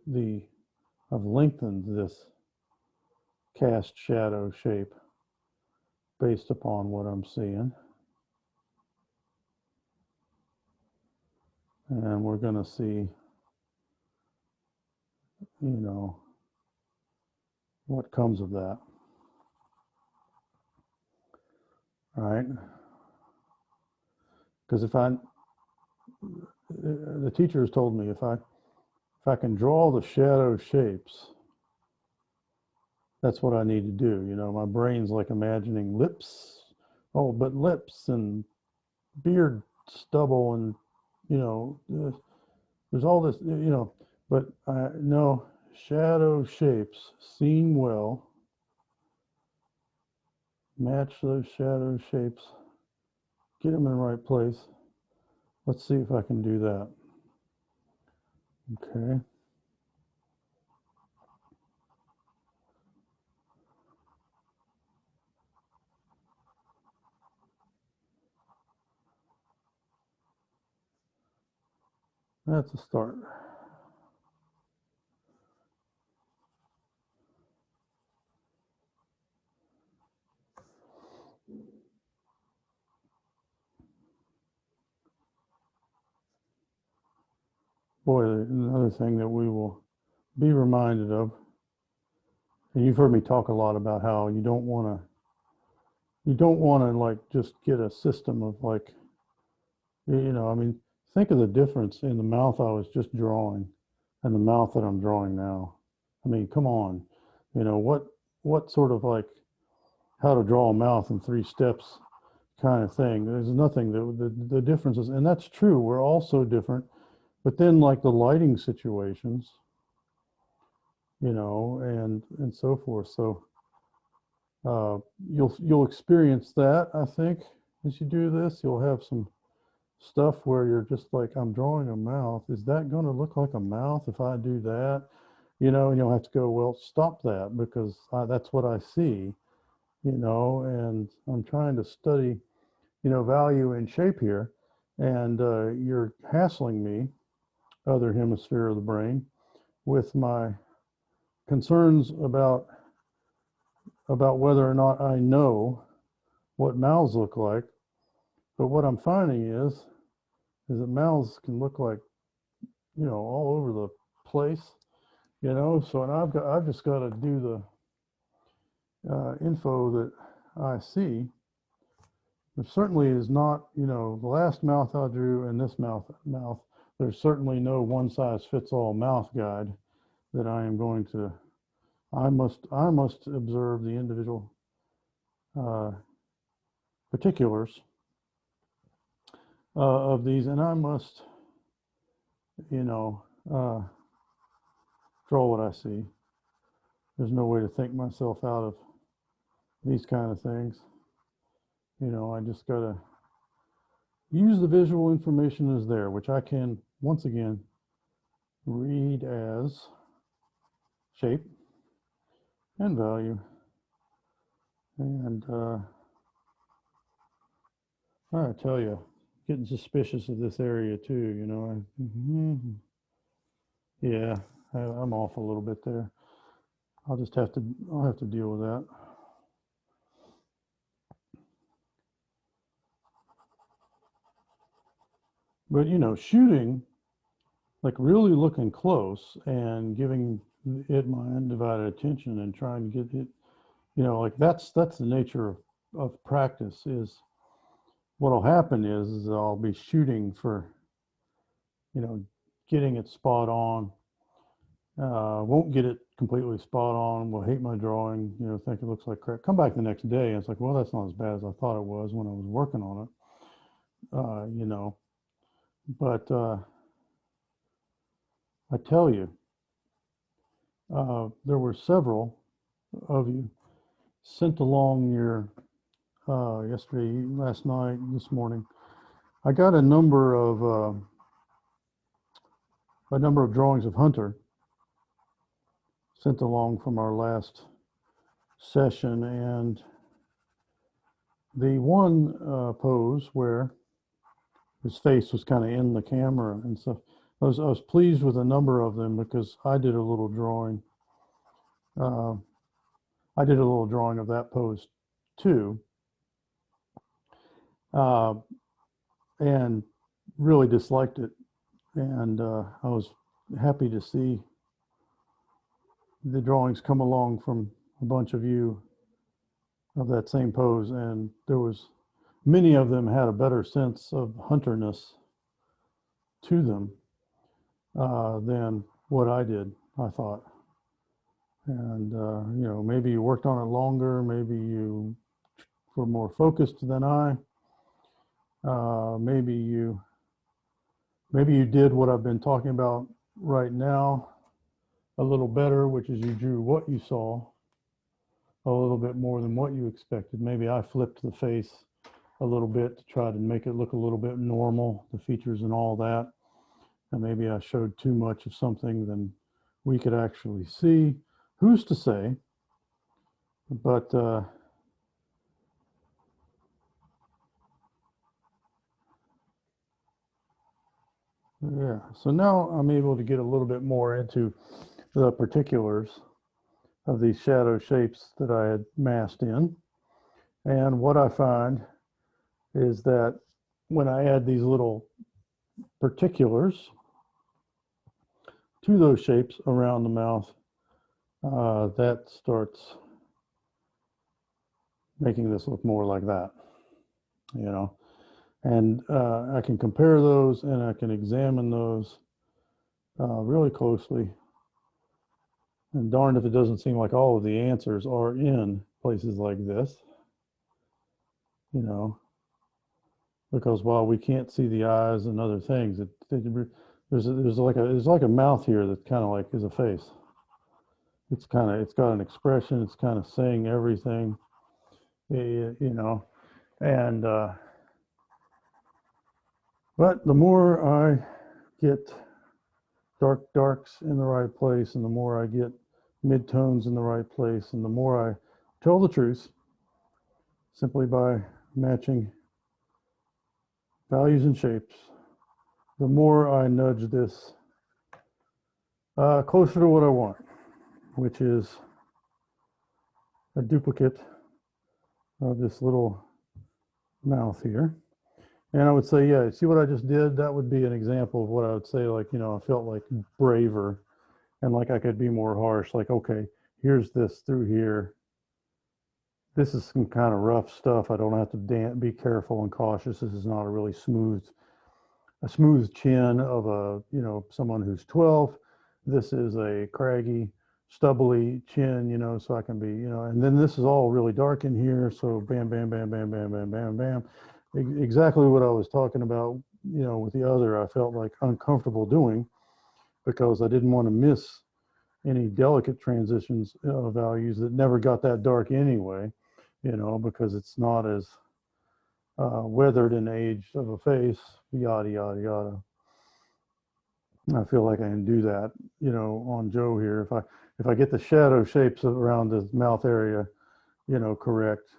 I've lengthened this cast shadow shape based upon what I'm seeing. And we're going to see, what comes of that. All right. Because the teacher has told me if I can draw the shadow shapes, that's what I need to do. My brain's like imagining lips. Oh, but lips and beard stubble and, there's all this, but no, shadow shapes seen well. Match those shadow shapes. Get them in the right place. Let's see if I can do that. Okay. That's a start. Boy, another thing that we will be reminded of, and you've heard me talk a lot about how you don't want to like just get a system of like, I mean, think of the difference in the mouth I was just drawing and the mouth that I'm drawing now. I mean, come on, what sort of like how to draw a mouth in 3 steps kind of thing. There's nothing that the differences, and that's true. We're all so different. But then like the lighting situations, and so forth. So uh, you'll experience that, I think, as you do this. You'll have some stuff where you're just like, I'm drawing a mouth. Is that going to look like a mouth if I do that? And you'll have to go, well, stop that because that's what I see, and I'm trying to study, value in shape here. And you're hassling me, other hemisphere of the brain, with my concerns about whether or not I know what mouths look like. But what I'm finding is that mouths can look like, all over the place, So, and I've just got to do the info that I see. There certainly is not, the last mouth I drew and this mouth. There's certainly no one size fits all mouth guide that I am going to. I must observe the individual uh, particulars of these, and I must, you know, uh, draw what I see. There's no way to think myself out of these kind of things. I just gotta use the visual information as there, which I can once again read as shape and value. And I tell you, getting suspicious of this area too. Yeah, I'm off a little bit there. I'll have to deal with that. But shooting, like really looking close and giving it my undivided attention and trying to get it, like that's the nature of practice. Is what'll happen is I'll be shooting for, getting it spot on. Won't get it completely spot on. Will hate my drawing. Think it looks like crap. Come back the next day and it's like, well, that's not as bad as I thought it was when I was working on it. But I tell you, there were several of you sent along your yesterday, last night, this morning. I got a number of drawings of Hunter sent along from our last session, and the one pose where his face was kind of in the camera and stuff. I was pleased with a number of them because I did a little drawing. I did a little drawing of that pose too, and really disliked it. And I was happy to see the drawings come along from a bunch of you of that same pose, and there was many of them had a better sense of hunter-ness to them than what I did, I thought. And maybe you worked on it longer, maybe you were more focused than I. Maybe you did what I've been talking about right now a little better, which is you drew what you saw a little bit more than what you expected. Maybe I flipped the face a little bit to try to make it look a little bit normal, the features and all that. and maybe I showed too much of something than we could actually see. Who's to say? But yeah, so now I'm able to get a little bit more into the particulars of these shadow shapes that I had masked in. And what I find is that when I add these little particulars to those shapes around the mouth, that starts making this look more like that, you know. And I can compare those and I can examine those really closely. And darned if it doesn't seem like all of the answers are in places like this, you know, because while we can't see the eyes and other things, there's like a mouth here that kind of like is a face. It's got an expression. It's kind of saying everything, you know, and but the more I get darks in the right place, and the more I get midtones in the right place, and the more I tell the truth simply by matching values and shapes, the more I nudge this closer to what I want, which is a duplicate of this little mouth here. And I would say, yeah, see what I just did? That would be an example of what I would say, like, you know, I felt like braver and like I could be more harsh. Like, okay, here's this through here. This is some kind of rough stuff. I don't have to be careful and cautious. This is not a really smooth chin of a, you know, someone who's 12. This is a craggy, stubbly chin, you know, so I can be, you know, and then this is all really dark in here. So bam, bam, bam, bam, bam, bam, bam, bam. Exactly what I was talking about, you know, with the other, I felt like uncomfortable doing because I didn't want to miss any delicate transitions values that never got that dark anyway, you know, because it's not as weathered and aged of a face, yada, yada, yada. I feel like I can do that, you know, on Joe here. If I get the shadow shapes around the mouth area, you know, correct,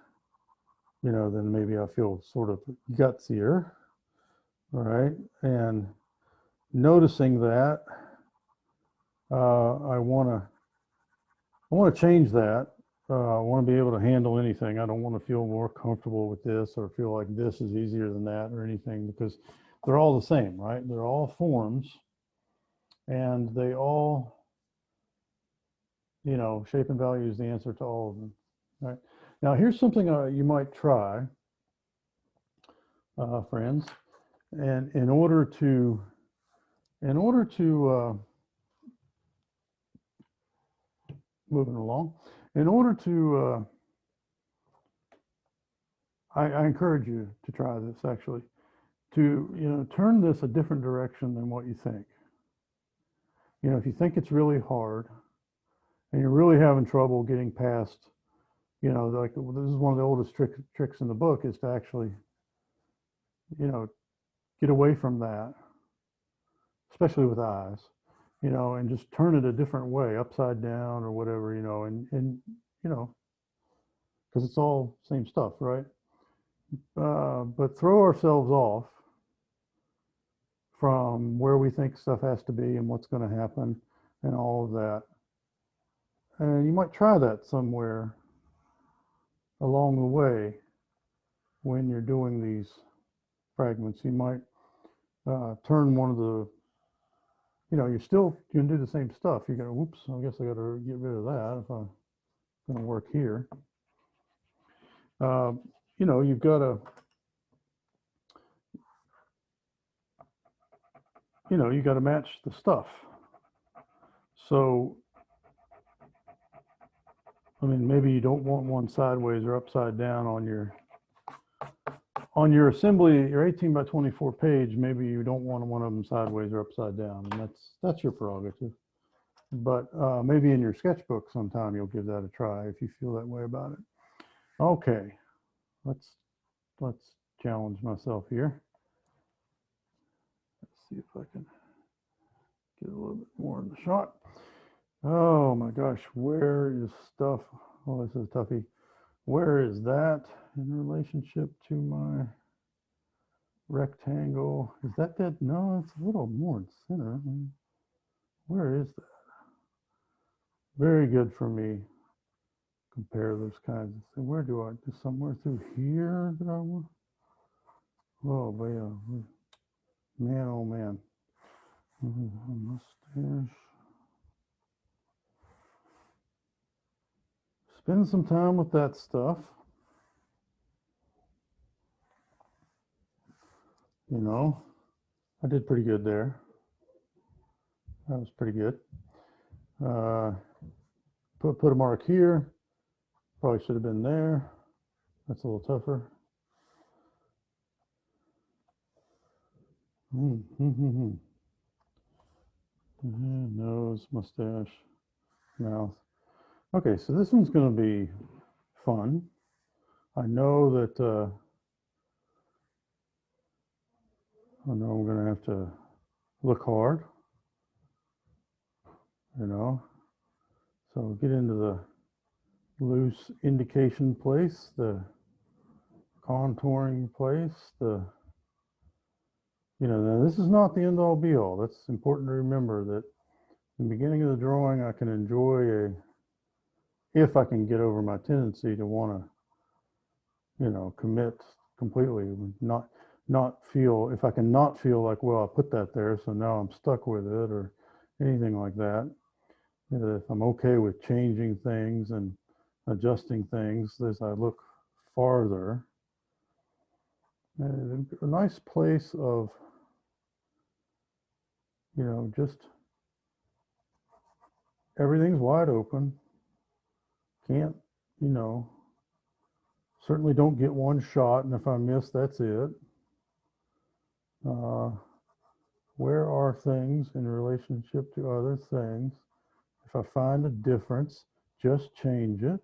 you know, then maybe I feel sort of gutsier, all right? And noticing that, I want to change that. I want to be able to handle anything. I don't want to feel more comfortable with this or feel like this is easier than that or anything, because they're all the same, right? They're all forms, and they all, you know, shape and value is the answer to all of them, right? Now, here's something you might try, friends, and in order to moving along, in order to I encourage you to try this, actually, to, you know, turn this a different direction than what you think. You know, if you think it's really hard and you're really having trouble getting past, you know, like this is one of the oldest tricks in the book, is to actually, you know, get away from that, especially with eyes, you know, and just turn it a different way, upside down or whatever, you know, and you know, because it's all same stuff, right? But throw ourselves off from where we think stuff has to be and what's going to happen and all of that. And you might try that somewhere along the way when you're doing these fragments. You might turn one of the, you know, you're still going to do the same stuff. You're going to, whoops, I guess I got to get rid of that if I'm going to work here. You know, you've got to, you know, you got to match the stuff. So, I mean, maybe you don't want one sideways or upside down on your assembly, your 18 by 24 page. Maybe you don't want one of them sideways or upside down, and that's your prerogative. But maybe in your sketchbook sometime you'll give that a try if you feel that way about it. Okay, let's challenge myself here. Let's see if I can get a little bit more in the shot. Oh my gosh, where is stuff? Oh, this is a toughie. Where is that in relationship to my rectangle? Is that that? No, it's a little more in center. Where is that? Very good for me. Compare those kinds of things. Where do I do somewhere through here that I want? Oh, but yeah, man, oh man. Mustache. Spend some time with that stuff. You know, I did pretty good there. That was pretty good. Put a mark here. Probably should have been there. That's a little tougher. Nose, mustache, mouth. Okay, so this one's going to be fun. I know that I'm going to have to look hard, you know. So get into the loose indication place, the contouring place, now this is not the end all be all. That's important to remember that in the beginning of the drawing, I can enjoy if I can get over my tendency to want to, commit completely, not feel, if I can not feel like, well, I put that there, so now I'm stuck with it or anything like that. If I'm okay with changing things and adjusting things as I look farther. And a nice place of, just everything's wide open. Can't, certainly don't get one shot, and if I miss, that's it. Where are things in relationship to other things? If I find a difference, just change it.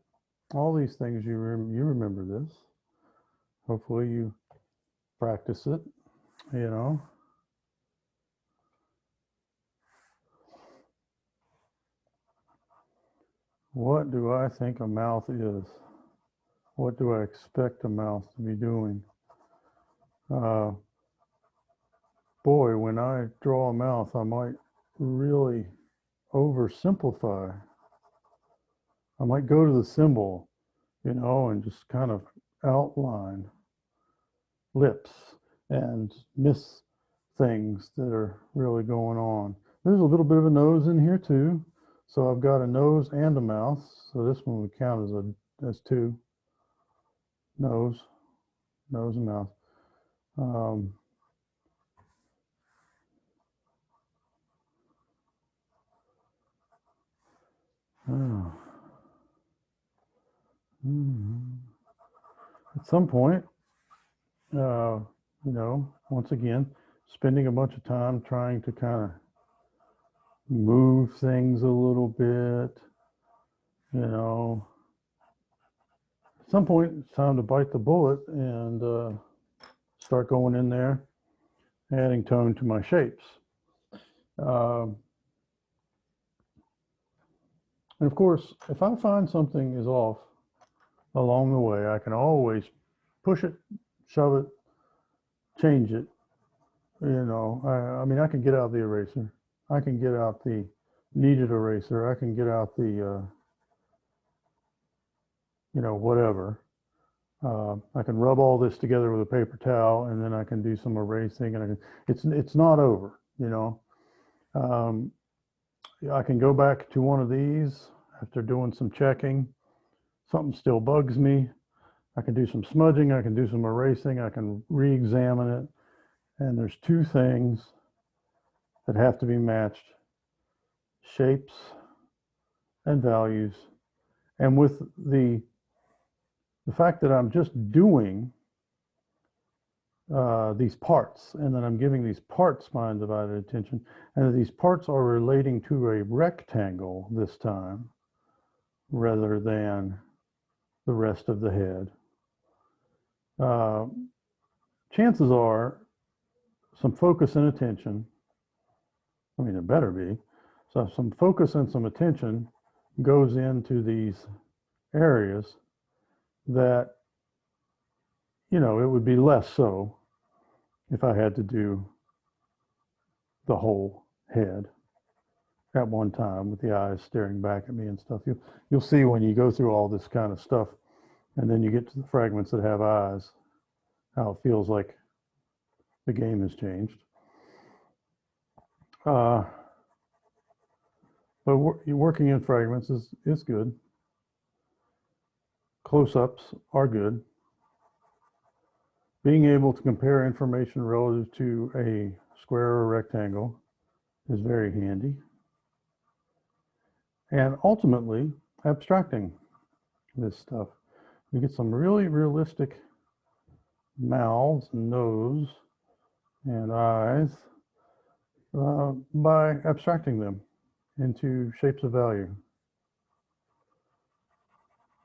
All these things, you remember this. Hopefully you practice it, What do I think a mouth is? What do I expect a mouth to be doing? Boy, when I draw a mouth, I might really oversimplify. I might go to the symbol, and just kind of outline lips and miss things that are really going on. There's a little bit of a nose in here too. So I've got a nose and a mouth. So this one would count as two. Nose and mouth. At some point, once again, spending a bunch of time trying to kind of move things a little bit, at some point it's time to bite the bullet and start going in there, adding tone to my shapes. And of course, if I find something is off along the way, I can always push it, shove it, change it. I mean, I can get out the eraser. I can get out the kneaded eraser. I can get out the, whatever. I can rub all this together with a paper towel, and then I can do some erasing, and it's not over, I can go back to one of these after doing some checking. Something still bugs me. I can do some smudging. I can do some erasing. I can re-examine it. And there's two things that have to be matched: shapes and values. And with the fact that I'm just doing these parts, and then I'm giving these parts my undivided attention, and that these parts are relating to a rectangle this time rather than the rest of the head. Chances are some focus and attention I mean, it better be. So some focus and some attention goes into these areas that, you know, it would be less so if I had to do the whole head at one time with the eyes staring back at me and stuff. You'll see when you go through all this kind of stuff and then you get to the fragments that have eyes, how it feels like the game has changed. But working in fragments is good. Close-ups are good. Being able to compare information relative to a square or rectangle is very handy. And ultimately, abstracting this stuff. You get some really realistic mouths, nose, and eyes by abstracting them into shapes of value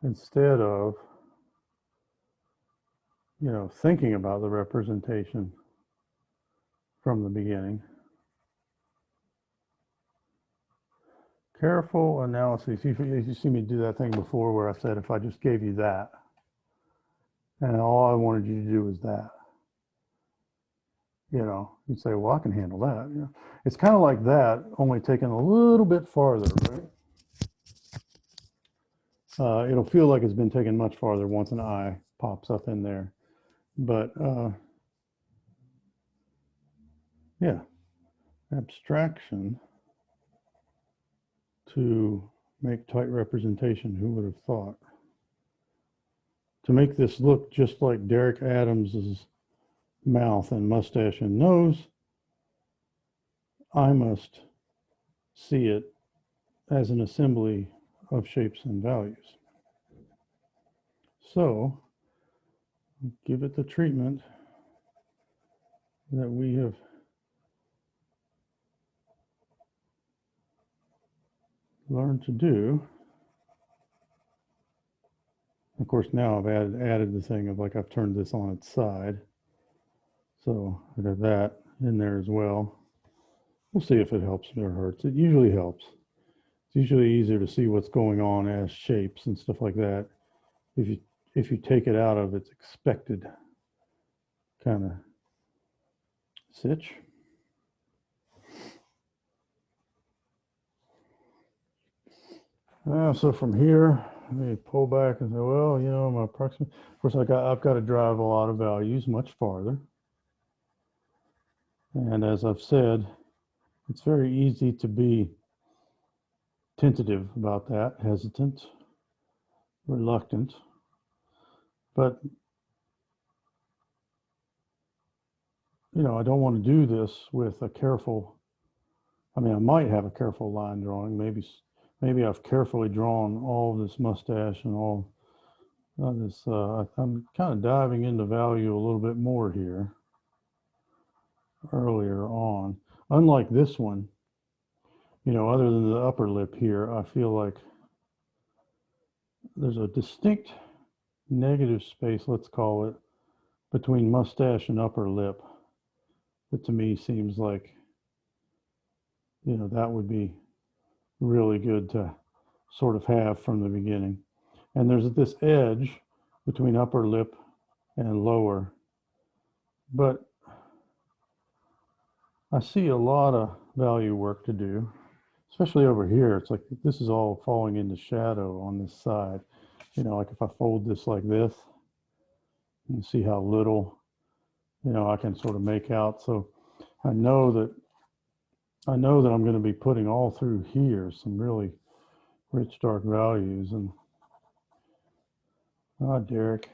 instead of, you know, thinking about the representation from the beginning. Careful analysis. You see me do that thing before where I said if I just gave you that and all I wanted you to do was that, you know, you'd say, well, I can handle that. You know, it's kind of like that, only taken a little bit farther, right? It'll feel like it's been taken much farther once an eye pops up in there. But yeah, abstraction to make tight representation. Who would have thought? To make this look just like Derek Adams's mouth and mustache and nose, I must see it as an assembly of shapes and values. So give it the treatment that we have learned to do. Of course, now I've added the thing of like I've turned this on its side. So I got that in there as well. We'll see if it helps or hurts. It usually helps. It's usually easier to see what's going on as shapes and stuff like that if you take it out of its expected kind of sitch. So from here, let me pull back and say, well, you know, my approximate. Of course, I've got to drive a lot of values much farther. And as I've said, it's very easy to be tentative about that, hesitant, reluctant. But, you know, I don't want to do this with a careful, I mean, I might have a careful line drawing. Maybe I've carefully drawn all this mustache and all this. I'm kind of diving into value a little bit more here earlier on. Unlike this one, you know, other than the upper lip here, I feel like there's a distinct negative space, let's call it, between mustache and upper lip that to me seems like, you know, that would be really good to sort of have from the beginning. And there's this edge between upper lip and lower. But I see a lot of value work to do, especially over here. It's like this is all falling into shadow on this side. You know, like if I fold this like this, you see how little, you know, I can sort of make out. So I know that I'm going to be putting all through here some really rich dark values. And Derek.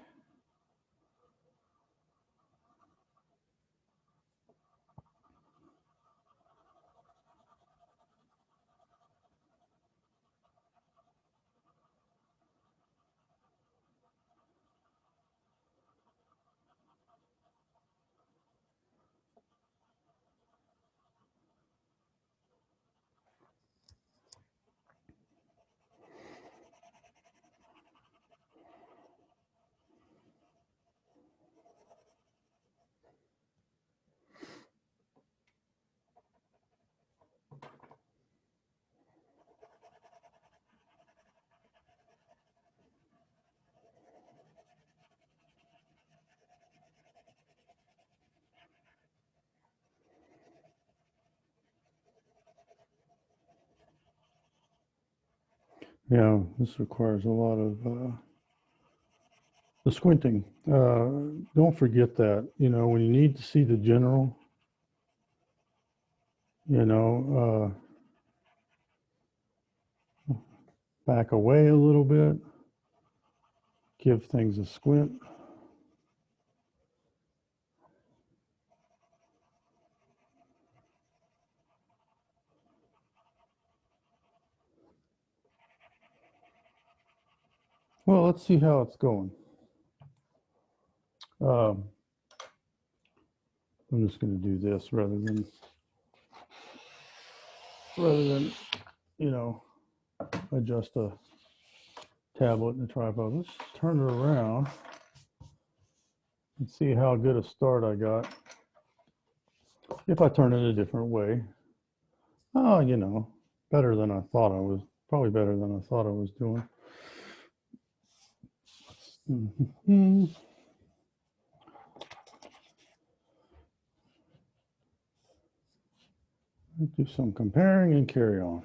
Yeah, this requires a lot of the squinting. Don't forget that, you know, when you need to see the general, you know, back away a little bit, give things a squint. Well, let's see how it's going. I'm just going to do this rather than, you know, adjust a tablet and a tripod. Let's turn it around and see how good a start I got. If I turn it a different way, oh, you know, better than I thought I was, probably better than I thought I was doing. Do some comparing and carry on.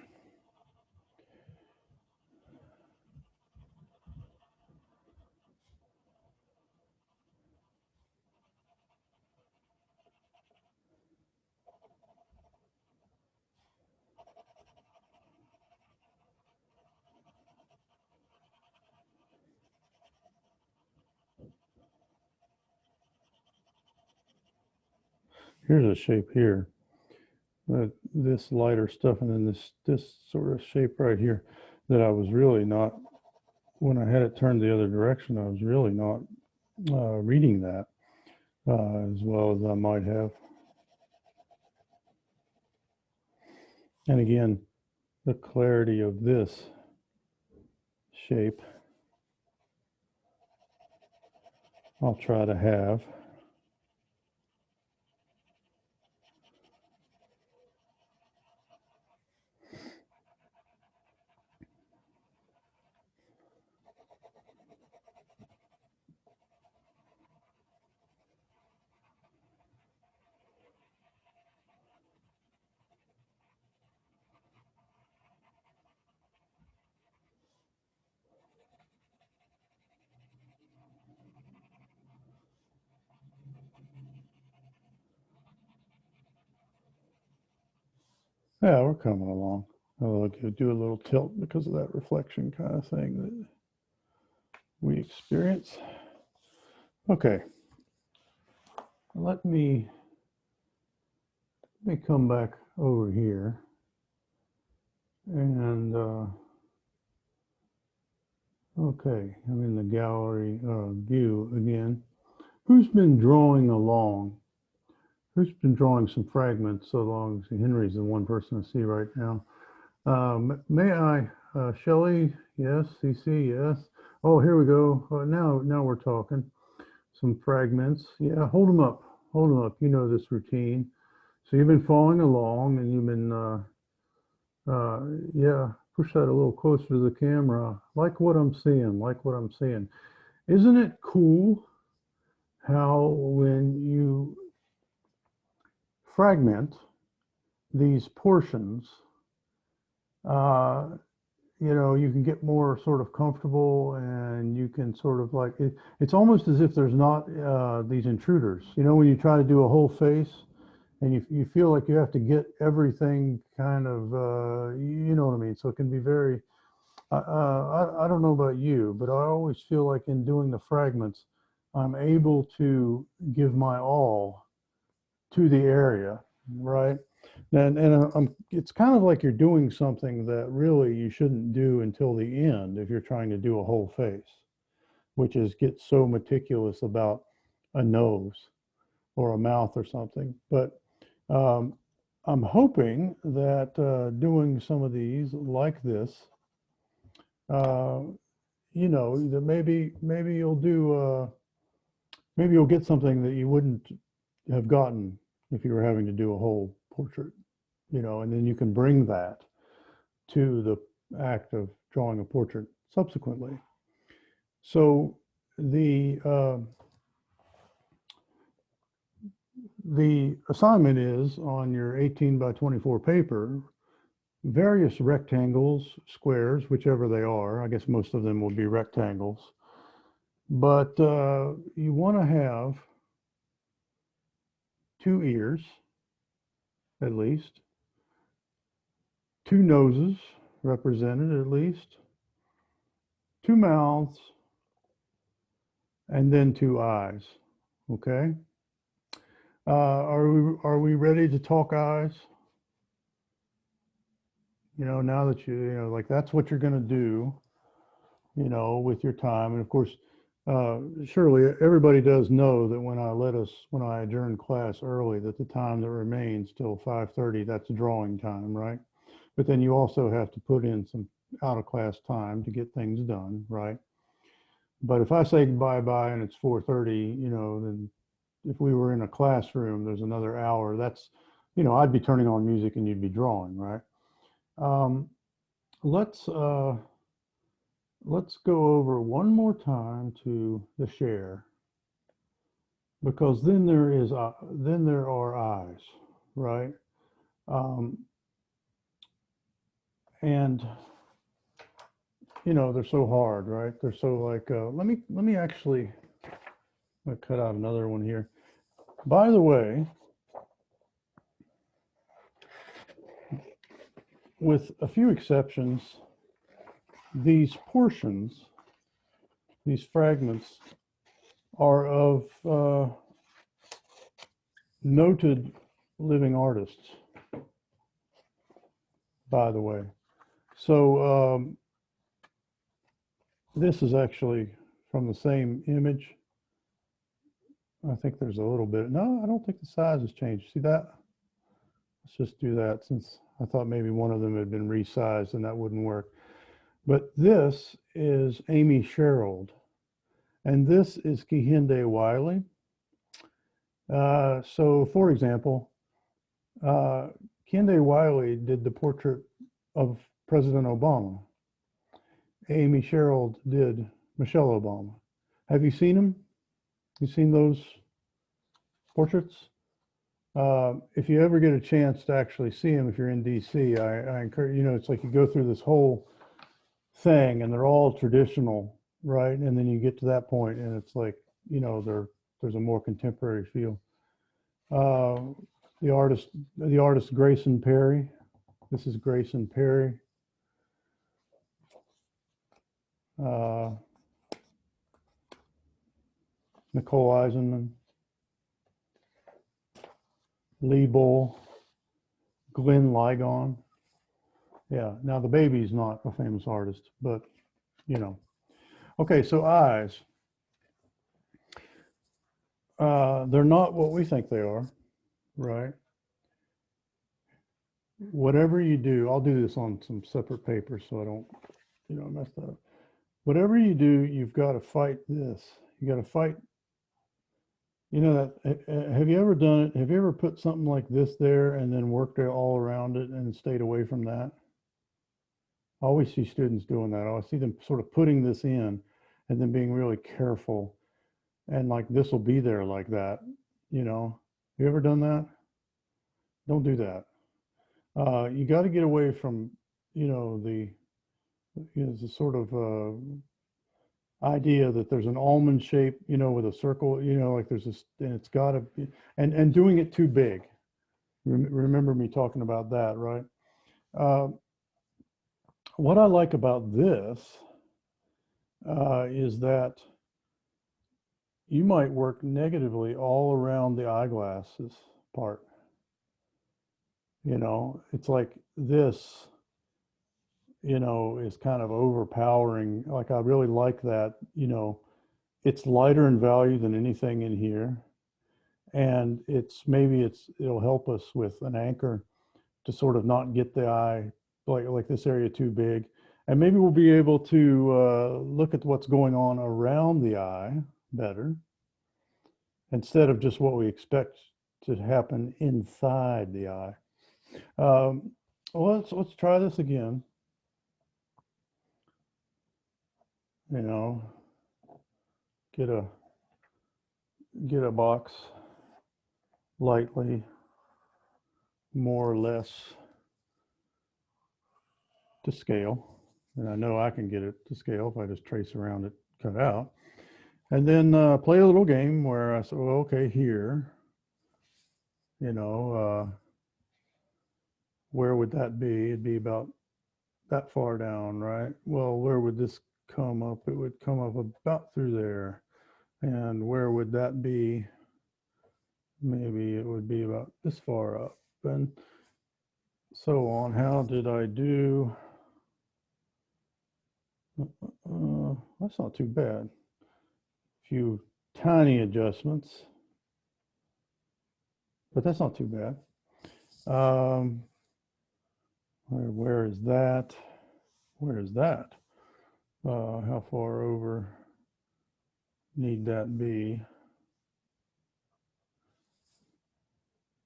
Here's a shape here. This lighter stuff, and then this sort of shape right here that I was really not, when I had it turned the other direction, I was really not reading that as well as I might have. And again, the clarity of this shape I'll try to have. Yeah, we're coming along. I'll do a little tilt because of that reflection kind of thing that we experience. Okay, let me come back over here and okay, I'm in the gallery view again. Who's been drawing along? Who's been drawing some fragments so long? Henry's the one person I see right now. May I, Shelley? Yes. CC? Yes. Oh, here we go. Now we're talking. Some fragments. Yeah, hold them up. Hold them up. You know this routine. So you've been following along, and you've been, yeah, push that a little closer to the camera. Like what I'm seeing. Like what I'm seeing. Isn't it cool how when you fragment these portions, uh, you know, you can get more sort of comfortable and you can sort of like, it's almost as if there's not these intruders. You know, when you try to do a whole face and you feel like you have to get everything kind of, you know what I mean? So it can be very, I don't know about you, but I always feel like in doing the fragments, I'm able to give my all to the area, right? And it's kind of like you're doing something that really you shouldn't do until the end if you're trying to do a whole face, which is get so meticulous about a nose or a mouth or something. But um, I'm hoping that doing some of these like this, uh, you know, that maybe you'll do maybe you'll get something that you wouldn't have gotten if you were having to do a whole portrait, you know, and then you can bring that to the act of drawing a portrait subsequently. So the assignment is on your 18 by 24 paper, various rectangles, squares, whichever they are. I guess most of them will be rectangles. But you want to have two ears, at least, two noses represented, at least, two mouths, and then two eyes. Okay? Are we ready to talk eyes? You know, now that you know, like that's what you're going to do, you know, with your time. And of course, surely everybody does know that when I adjourn class early, that the time that remains till 5:30, that's drawing time, right? But then you also have to put in some out of class time to get things done, right? But if I say bye and it's 4:30, you know, then if we were in a classroom, there's another hour. That's, you know, I'd be turning on music and you'd be drawing, right? Um, let's uh, let's go over one more time to the share, because then there are eyes, right? Um, and you know they're so hard, right? They're so like let me actually cut out another one here. By the way, with a few exceptions, these portions, these fragments, are of noted living artists, by the way. So this is actually from the same image. I think there's a little bit. No, I don't think the size has changed. See that? Let's just do that, since I thought maybe one of them had been resized and that wouldn't work. But this is Amy Sherald, and this is Kehinde Wiley. So, for example, Kehinde Wiley did the portrait of President Obama. Amy Sherald did Michelle Obama. Have you seen them? You seen those portraits? If you ever get a chance to actually see them, if you're in DC, I encourage, you know, it's like you go through this whole thing and they're all traditional, right? And then you get to that point and it's like, you know, there's a more contemporary feel. Uh, the artist Grayson Perry. This is Grayson Perry. Uh, Nicole Eisenman, Lee Bull, Glenn Ligon. Yeah, now the baby's not a famous artist, but you know. Okay, so eyes. They're not what we think they are, right? Whatever you do, I'll do this on some separate paper so I don't, you know, mess that up. Whatever you do, you've got to fight this. You got to fight. You know that, have you ever done it? Have you ever put something like this there and then worked all around it and stayed away from that? I always see students doing that. I always see them sort of putting this in and then being really careful, and like this will be there like that, you know. You ever done that? Don't do that. You got to get away from, you know, the sort of idea that there's an almond shape, you know, with a circle, you know, like there's this, and it's got to be, and doing it too big. Remember me talking about that, right? Uh, what I like about this is that you might work negatively all around the eyeglasses part. You know, it's like this, you know, is kind of overpowering. Like I really like that, you know, it's lighter in value than anything in here. And it'll help us with an anchor to sort of not get the eye like this area too big. And maybe we'll be able to look at what's going on around the eye better, instead of just what we expect to happen inside the eye. Well, let's try this again. You know, get a box lightly, more or less to scale. And I know I can get it to scale if I just trace around it, cut out. And then play a little game where I said, well, okay, here, you know, where would that be? It'd be about that far down, right? Well, where would this come up? It would come up about through there. And where would that be? Maybe it would be about this far up, and so on. How did I do? That's not too bad. A few tiny adjustments, but that's not too bad. Where is that? Where is that? How far over need that be?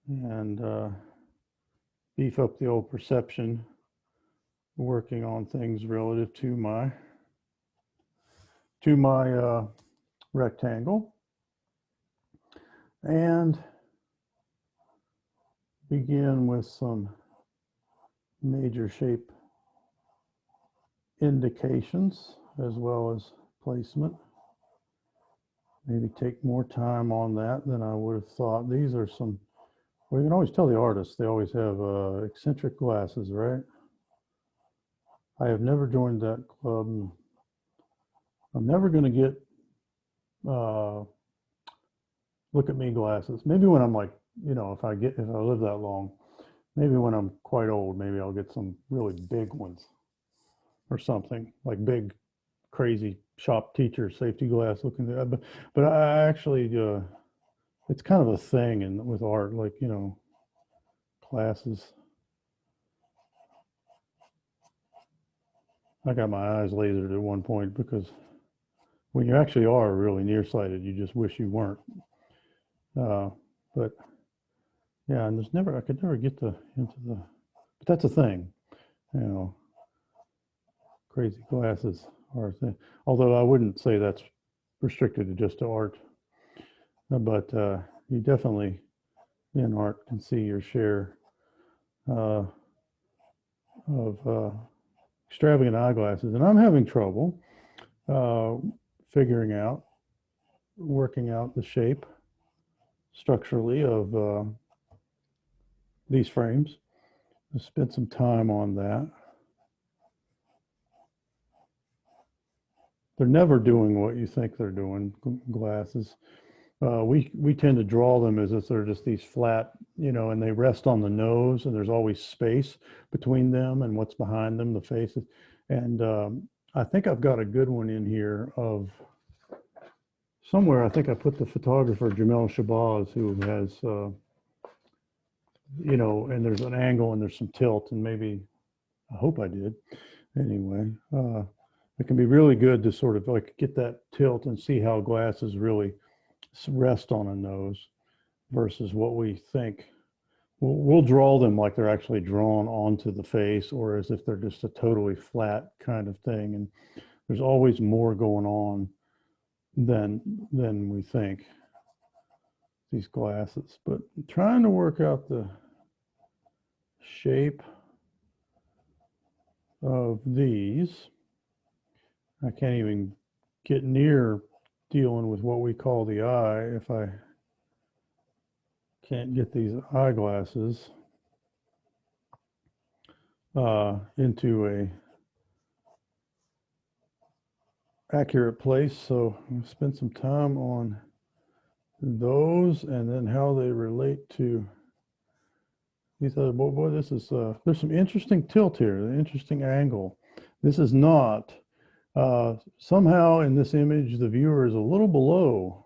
And beef up the old perception, working on things relative to my rectangle, and begin with some major shape indications as well as placement. Maybe take more time on that than I would have thought. These are some, well, you can always tell the artists, they always have eccentric glasses, right? I have never joined that club. I'm never going to get look at me glasses. Maybe when I'm like, you know, if I live that long, maybe when I'm quite old, maybe I'll get some really big ones or something, like big, crazy shop teacher safety glass looking at. But I actually, it's kind of a thing with art, like, you know, classes. I got my eyes lasered at one point because when you actually are really nearsighted, you just wish you weren't. But yeah, and I could never get into the, but that's a thing, you know, crazy glasses are a thing. Although I wouldn't say that's restricted to just to art, but you definitely in art can see your share of extravagant eyeglasses. And I'm having trouble working out the shape structurally of these frames. I spent some time on that. They're never doing what you think they're doing, glasses. We tend to draw them as if they're just these flat, you know, and they rest on the nose, and there's always space between them and what's behind them, the faces. And I think I've got a good one in here of somewhere. I think I put the photographer Jamel Shabazz, who has, you know, and there's an angle and there's some tilt, and maybe, I hope I did. Anyway, it can be really good to sort of like get that tilt and see how glasses really rest on a nose versus what we think. We'll draw them like they're actually drawn onto the face, or as if they're just a totally flat kind of thing. And there's always more going on than we think, these glasses. But trying to work out the shape of these. I can't even get near dealing with what we call the eye if I can't get these eyeglasses into a accurate place. So I'm spend some time on those and then how they relate to these other. Boy, this is there's some interesting tilt here, an interesting angle. This is not somehow in this image the viewer is a little below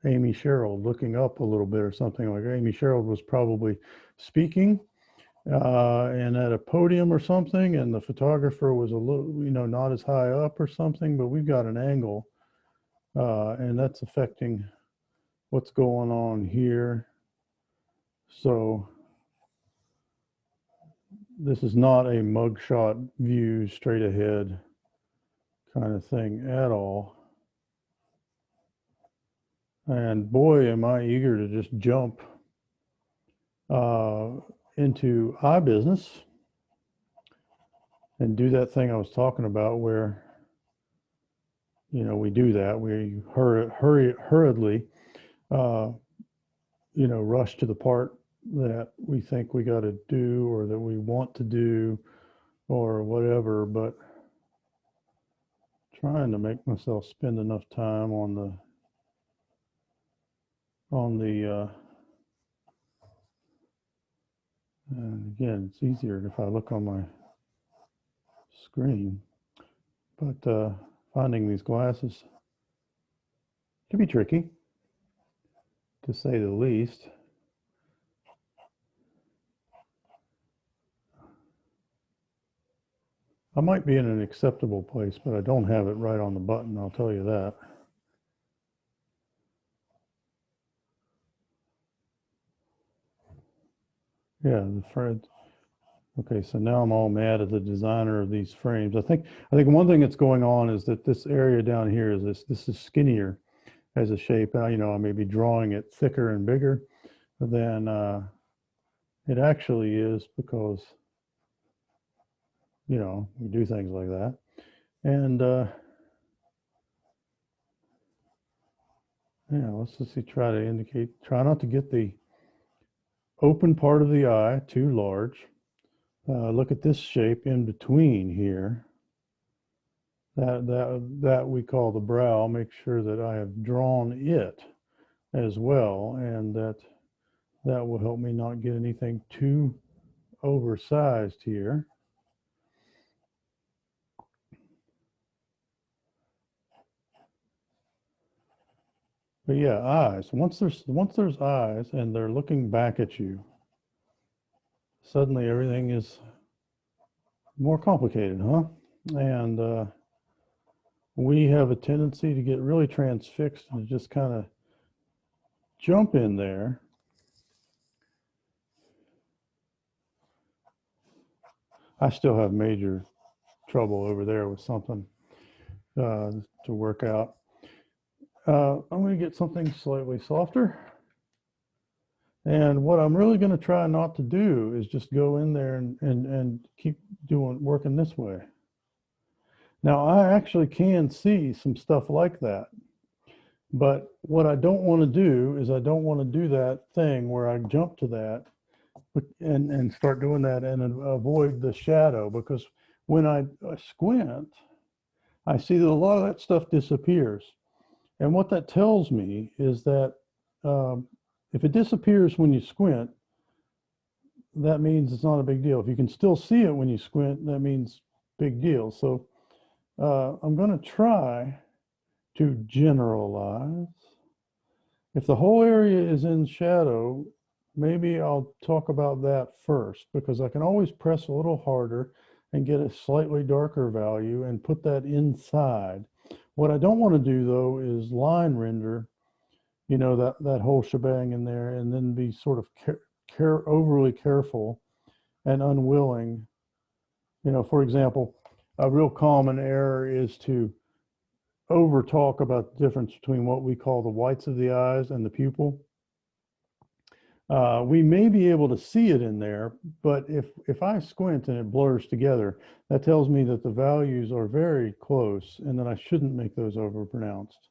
Amy Sherald, looking up a little bit or something. Like Amy Sherald was probably speaking and at a podium or something, and the photographer was a little, you know, not as high up or something, but we've got an angle and that's affecting what's going on here. So this is not a mugshot view straight ahead kind of thing at all. And boy, am I eager to just jump into eye business and do that thing I was talking about where, you know, we do that. We hurriedly, uh, you know, rush to the part that we think we got to do or that we want to do or whatever, but trying to make myself spend enough time on the and again, it's easier if I look on my screen, but finding these glasses can be tricky, to say the least. I might be in an acceptable place, but I don't have it right on the button, I'll tell you that. Yeah, the frame. Okay, so now I'm all mad at the designer of these frames. I think one thing that's going on is that this area down here is this is skinnier as a shape. You know, I may be drawing it thicker and bigger than it actually is because, you know, we do things like that. And yeah, let's just see, try to indicate, try not to get the open part of the eye too large. Look at this shape in between here. That we call the brow. Make sure that I have drawn it as well, and that will help me not get anything too oversized here. But yeah, eyes. Once there's eyes and they're looking back at you, suddenly everything is more complicated, huh? And we have a tendency to get really transfixed and just kind of jump in there. I still have major trouble over there with something to work out. I'm going to get something slightly softer. And what I'm really going to try not to do is just go in there and keep working this way. Now, I actually can see some stuff like that. But what I don't want to do is I don't want to do that thing where I jump to that and start doing that and avoid the shadow, because when I squint, I see that a lot of that stuff disappears. And what that tells me is that if it disappears when you squint, that means it's not a big deal. If you can still see it when you squint, that means big deal. So I'm going to try to generalize. If the whole area is in shadow, maybe I'll talk about that first, because I can always press a little harder and get a slightly darker value and put that inside. What I don't want to do though is line render, you know, that whole shebang in there, and then be sort of overly careful and unwilling. You know, for example, a real common error is to over talk about the difference between what we call the whites of the eyes and the pupil. We may be able to see it in there, but if I squint and it blurs together, that tells me that the values are very close and that I shouldn't make those over pronounced.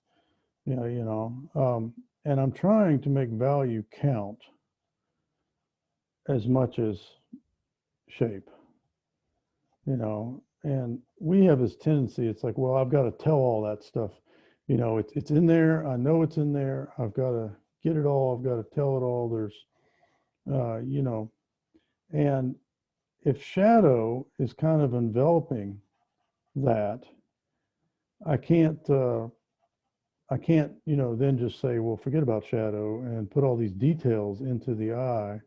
And I'm trying to make value count as much as shape, you know, and we have this tendency, it's like, well, I've got to tell all that stuff. You know, it's in there. I know it's in there. I've got to get it all. I've got to tell it all. There's, you know, and if shadow is kind of enveloping that, I can't, you know, then just say, well, forget about shadow and put all these details into the eye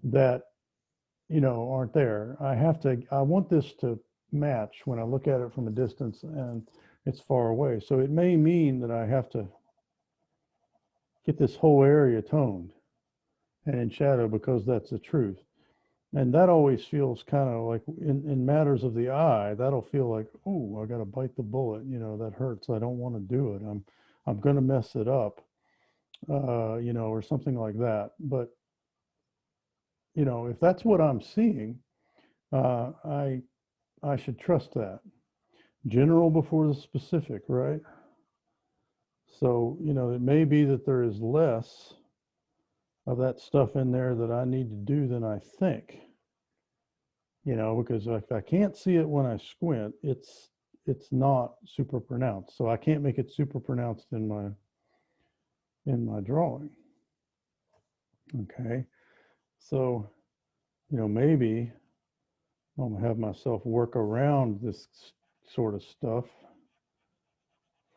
that, you know, aren't there. I want this to match when I look at it from a distance and it's far away. So it may mean that I have to get this whole area toned and in shadow, because that's the truth. And that always feels kind of like in matters of the eye, that'll feel like, oh, I got to bite the bullet. You know, that hurts. I don't want to do it. I'm going to mess it up, you know, or something like that. But, you know, if that's what I'm seeing, I I should trust that. General before the specific, right? So, it may be that there is less of that stuff in there that I need to do than I think, because if I can't see it when I squint, it's not super pronounced. So I can't make it super pronounced in my drawing. Okay. So, maybe I'm gonna have myself work around this sort of stuff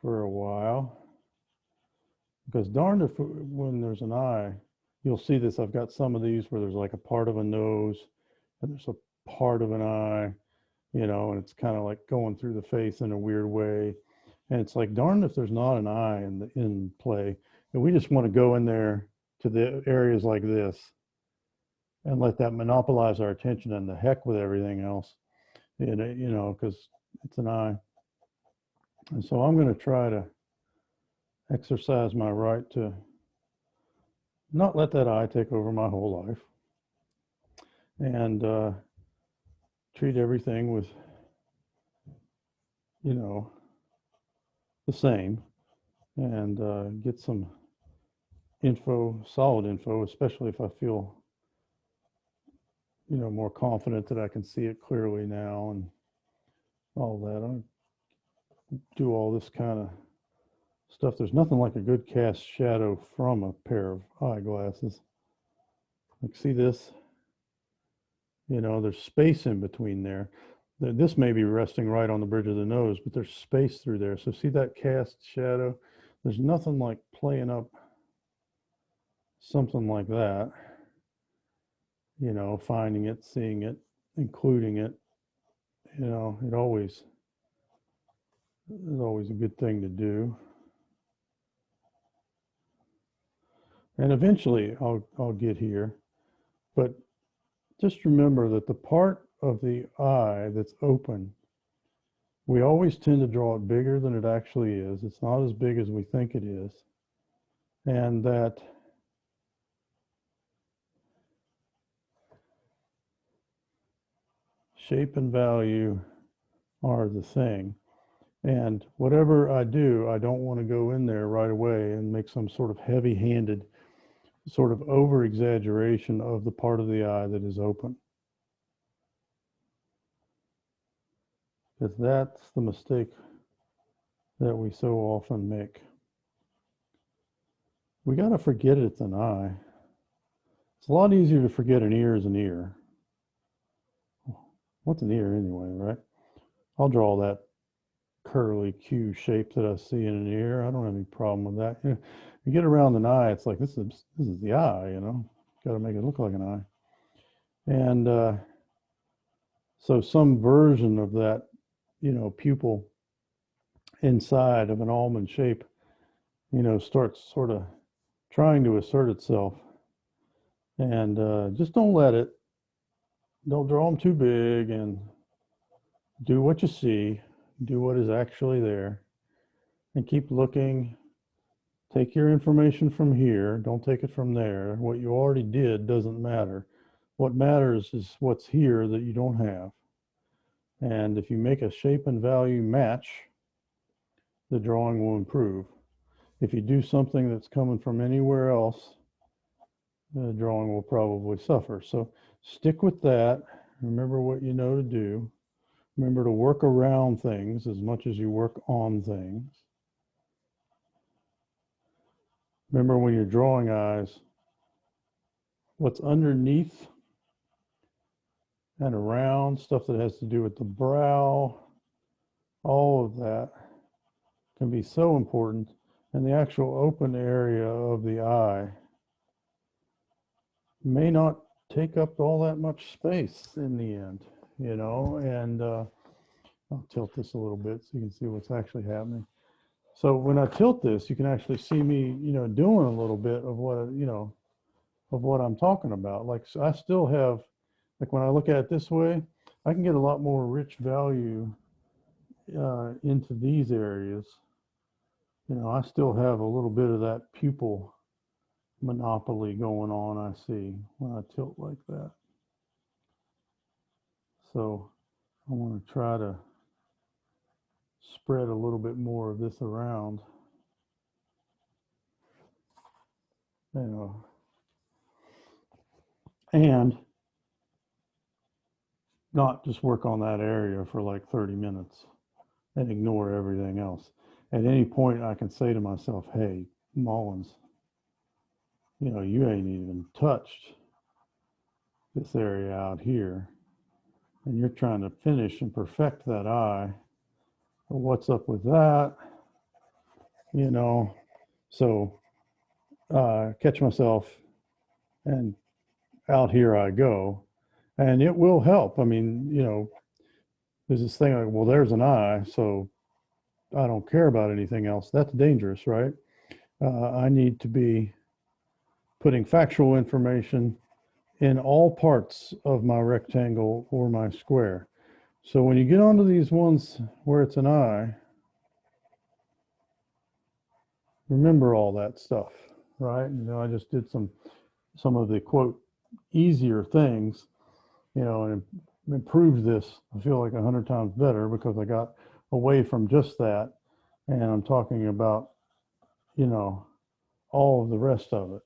for a while. Because darned if when there's an eye, you'll see this. I've got some of these where there's like a part of a nose and there's a part of an eye, and it's kind of like going through the face in a weird way. And it's like, darned if there's not an eye in play. And we just want to go in there to the areas like this and let that monopolize our attention, and the heck with everything else, because it's an eye. And so I'm going to try to exercise my right to not let that eye take over my whole life, and treat everything with, the same, and get some solid info, especially if I feel, more confident that I can see it clearly now and all that. I do all this kind of stuff. There's nothing like a good cast shadow from a pair of eyeglasses. Like, see this? There's space in between there. This may be resting right on the bridge of the nose, but there's space through there. So see that cast shadow? There's nothing like playing up something like that, finding it, seeing it, including it. It always is always a good thing to do. And eventually I'll get here. But just remember that the part of the eye that's open, we always tend to draw it bigger than it actually is. It's not as big as we think it is. And that shape and value are the thing. And whatever I do, I don't want to go in there right away and make some sort of heavy-handed sort of over-exaggeration of the part of the eye that is open. Because that's the mistake that we so often make. We got to forget it's an eye. It's a lot easier to forget an ear is an ear. What's an ear anyway, right? I'll draw that curly Q shape that I see in an ear. I don't have any problem with that. You get around an eye, it's like this is the eye, got to make it look like an eye. And so some version of that, pupil inside of an almond shape, starts sort of trying to assert itself. And just don't draw them too big, and do what you see, do what is actually there, and keep looking. Take your information from here, don't take it from there. What you already did doesn't matter. What matters is what's here that you don't have. And if you make a shape and value match, the drawing will improve. If you do something that's coming from anywhere else, the drawing will probably suffer. So stick with that. Remember what you know to do. Remember to work around things as much as you work on things. Remember, when you're drawing eyes, what's underneath and around, stuff that has to do with the brow, all of that can be so important. And the actual open area of the eye may not take up all that much space in the end, and I'll tilt this a little bit so you can see what's actually happening. So when I tilt this, you can actually see me, doing a little bit of what I'm talking about. Like, so I still have, like, when I look at it this way, I can get a lot more rich value into these areas. I still have a little bit of that pupil monopoly going on, I see, when I tilt like that. So I want to try to spread a little bit more of this around. You know, and not just work on that area for like 30 minutes and ignore everything else. At any point, I can say to myself, hey, Mullins, you know, you ain't even touched this area out here, and you're trying to finish and perfect that eye. What's up with that? You know, so catch myself, and out here I go. And it will help. I mean, you know, there's this thing like, well, there's an eye, so I don't care about anything else. That's dangerous, right? I need to be putting factual information in all parts of my rectangle or my square. So when you get onto these ones where it's an eye, remember all that stuff, right? You know, I just did some of the quote easier things, you know, and improved this. I feel like 100 times better because I got away from just that, and I'm talking about, you know, all of the rest of it.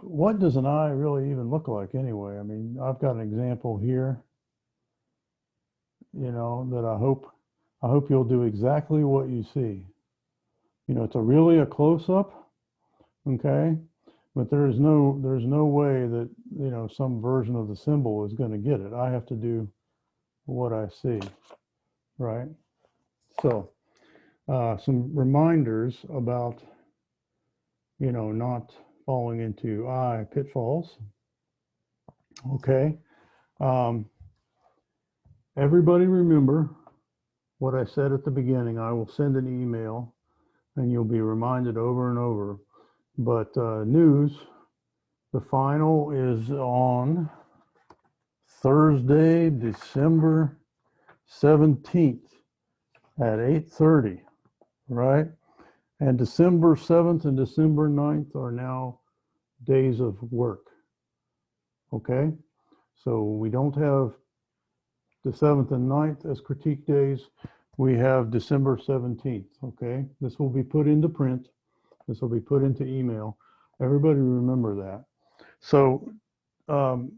What does an eye really even look like anyway? I mean, I've got an example here, you know, that I hope you'll do exactly what you see. You know, it's really a close-up, okay? But there's no way that, you know, some version of the symbol is going to get it. I have to do what I see, right? So some reminders about, you know, not falling into eye pitfalls. Okay. Everybody remember what I said at the beginning. I will send an email and you'll be reminded over and over. But news, the final is on Thursday, December 17th at 8:30, right? And December 7th and December 9th are now days of work, okay? So we don't have the 7th and 9th as critique days. We have December 17th, okay? This will be put into print. This will be put into email. Everybody remember that. So the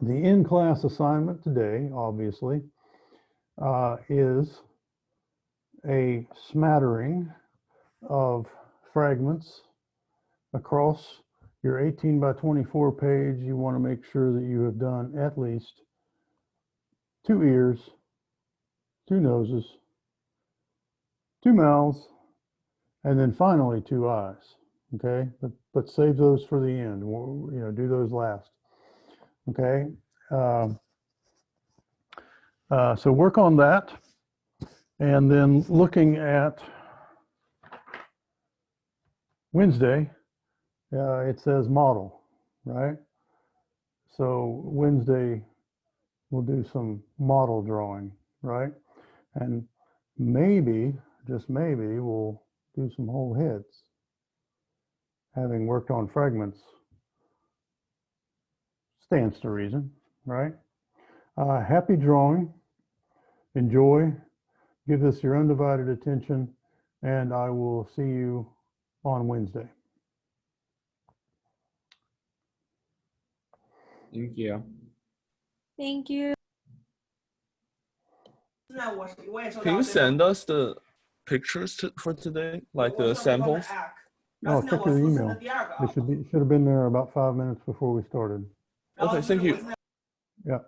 in-class assignment today, obviously, is a smattering of fragments across your 18 by 24 page. You want to make sure that you have done at least 2 ears, 2 noses, 2 mouths, and then finally 2 eyes. Okay, but save those for the end. You know, do those last. Okay, so work on that, and then looking at Wednesday, it says model, right? So Wednesday we'll do some model drawing, right? And maybe, just maybe, we'll do some whole heads, having worked on fragments. Stands to reason, right? Happy drawing. Enjoy. Give this your undivided attention, and I will see you on Wednesday.
Thank you.
Thank you.
Can you send us the pictures for today, like the samples?
Oh, check your email. It should have been there about 5 minutes before we started.
Okay, thank you.
Yeah.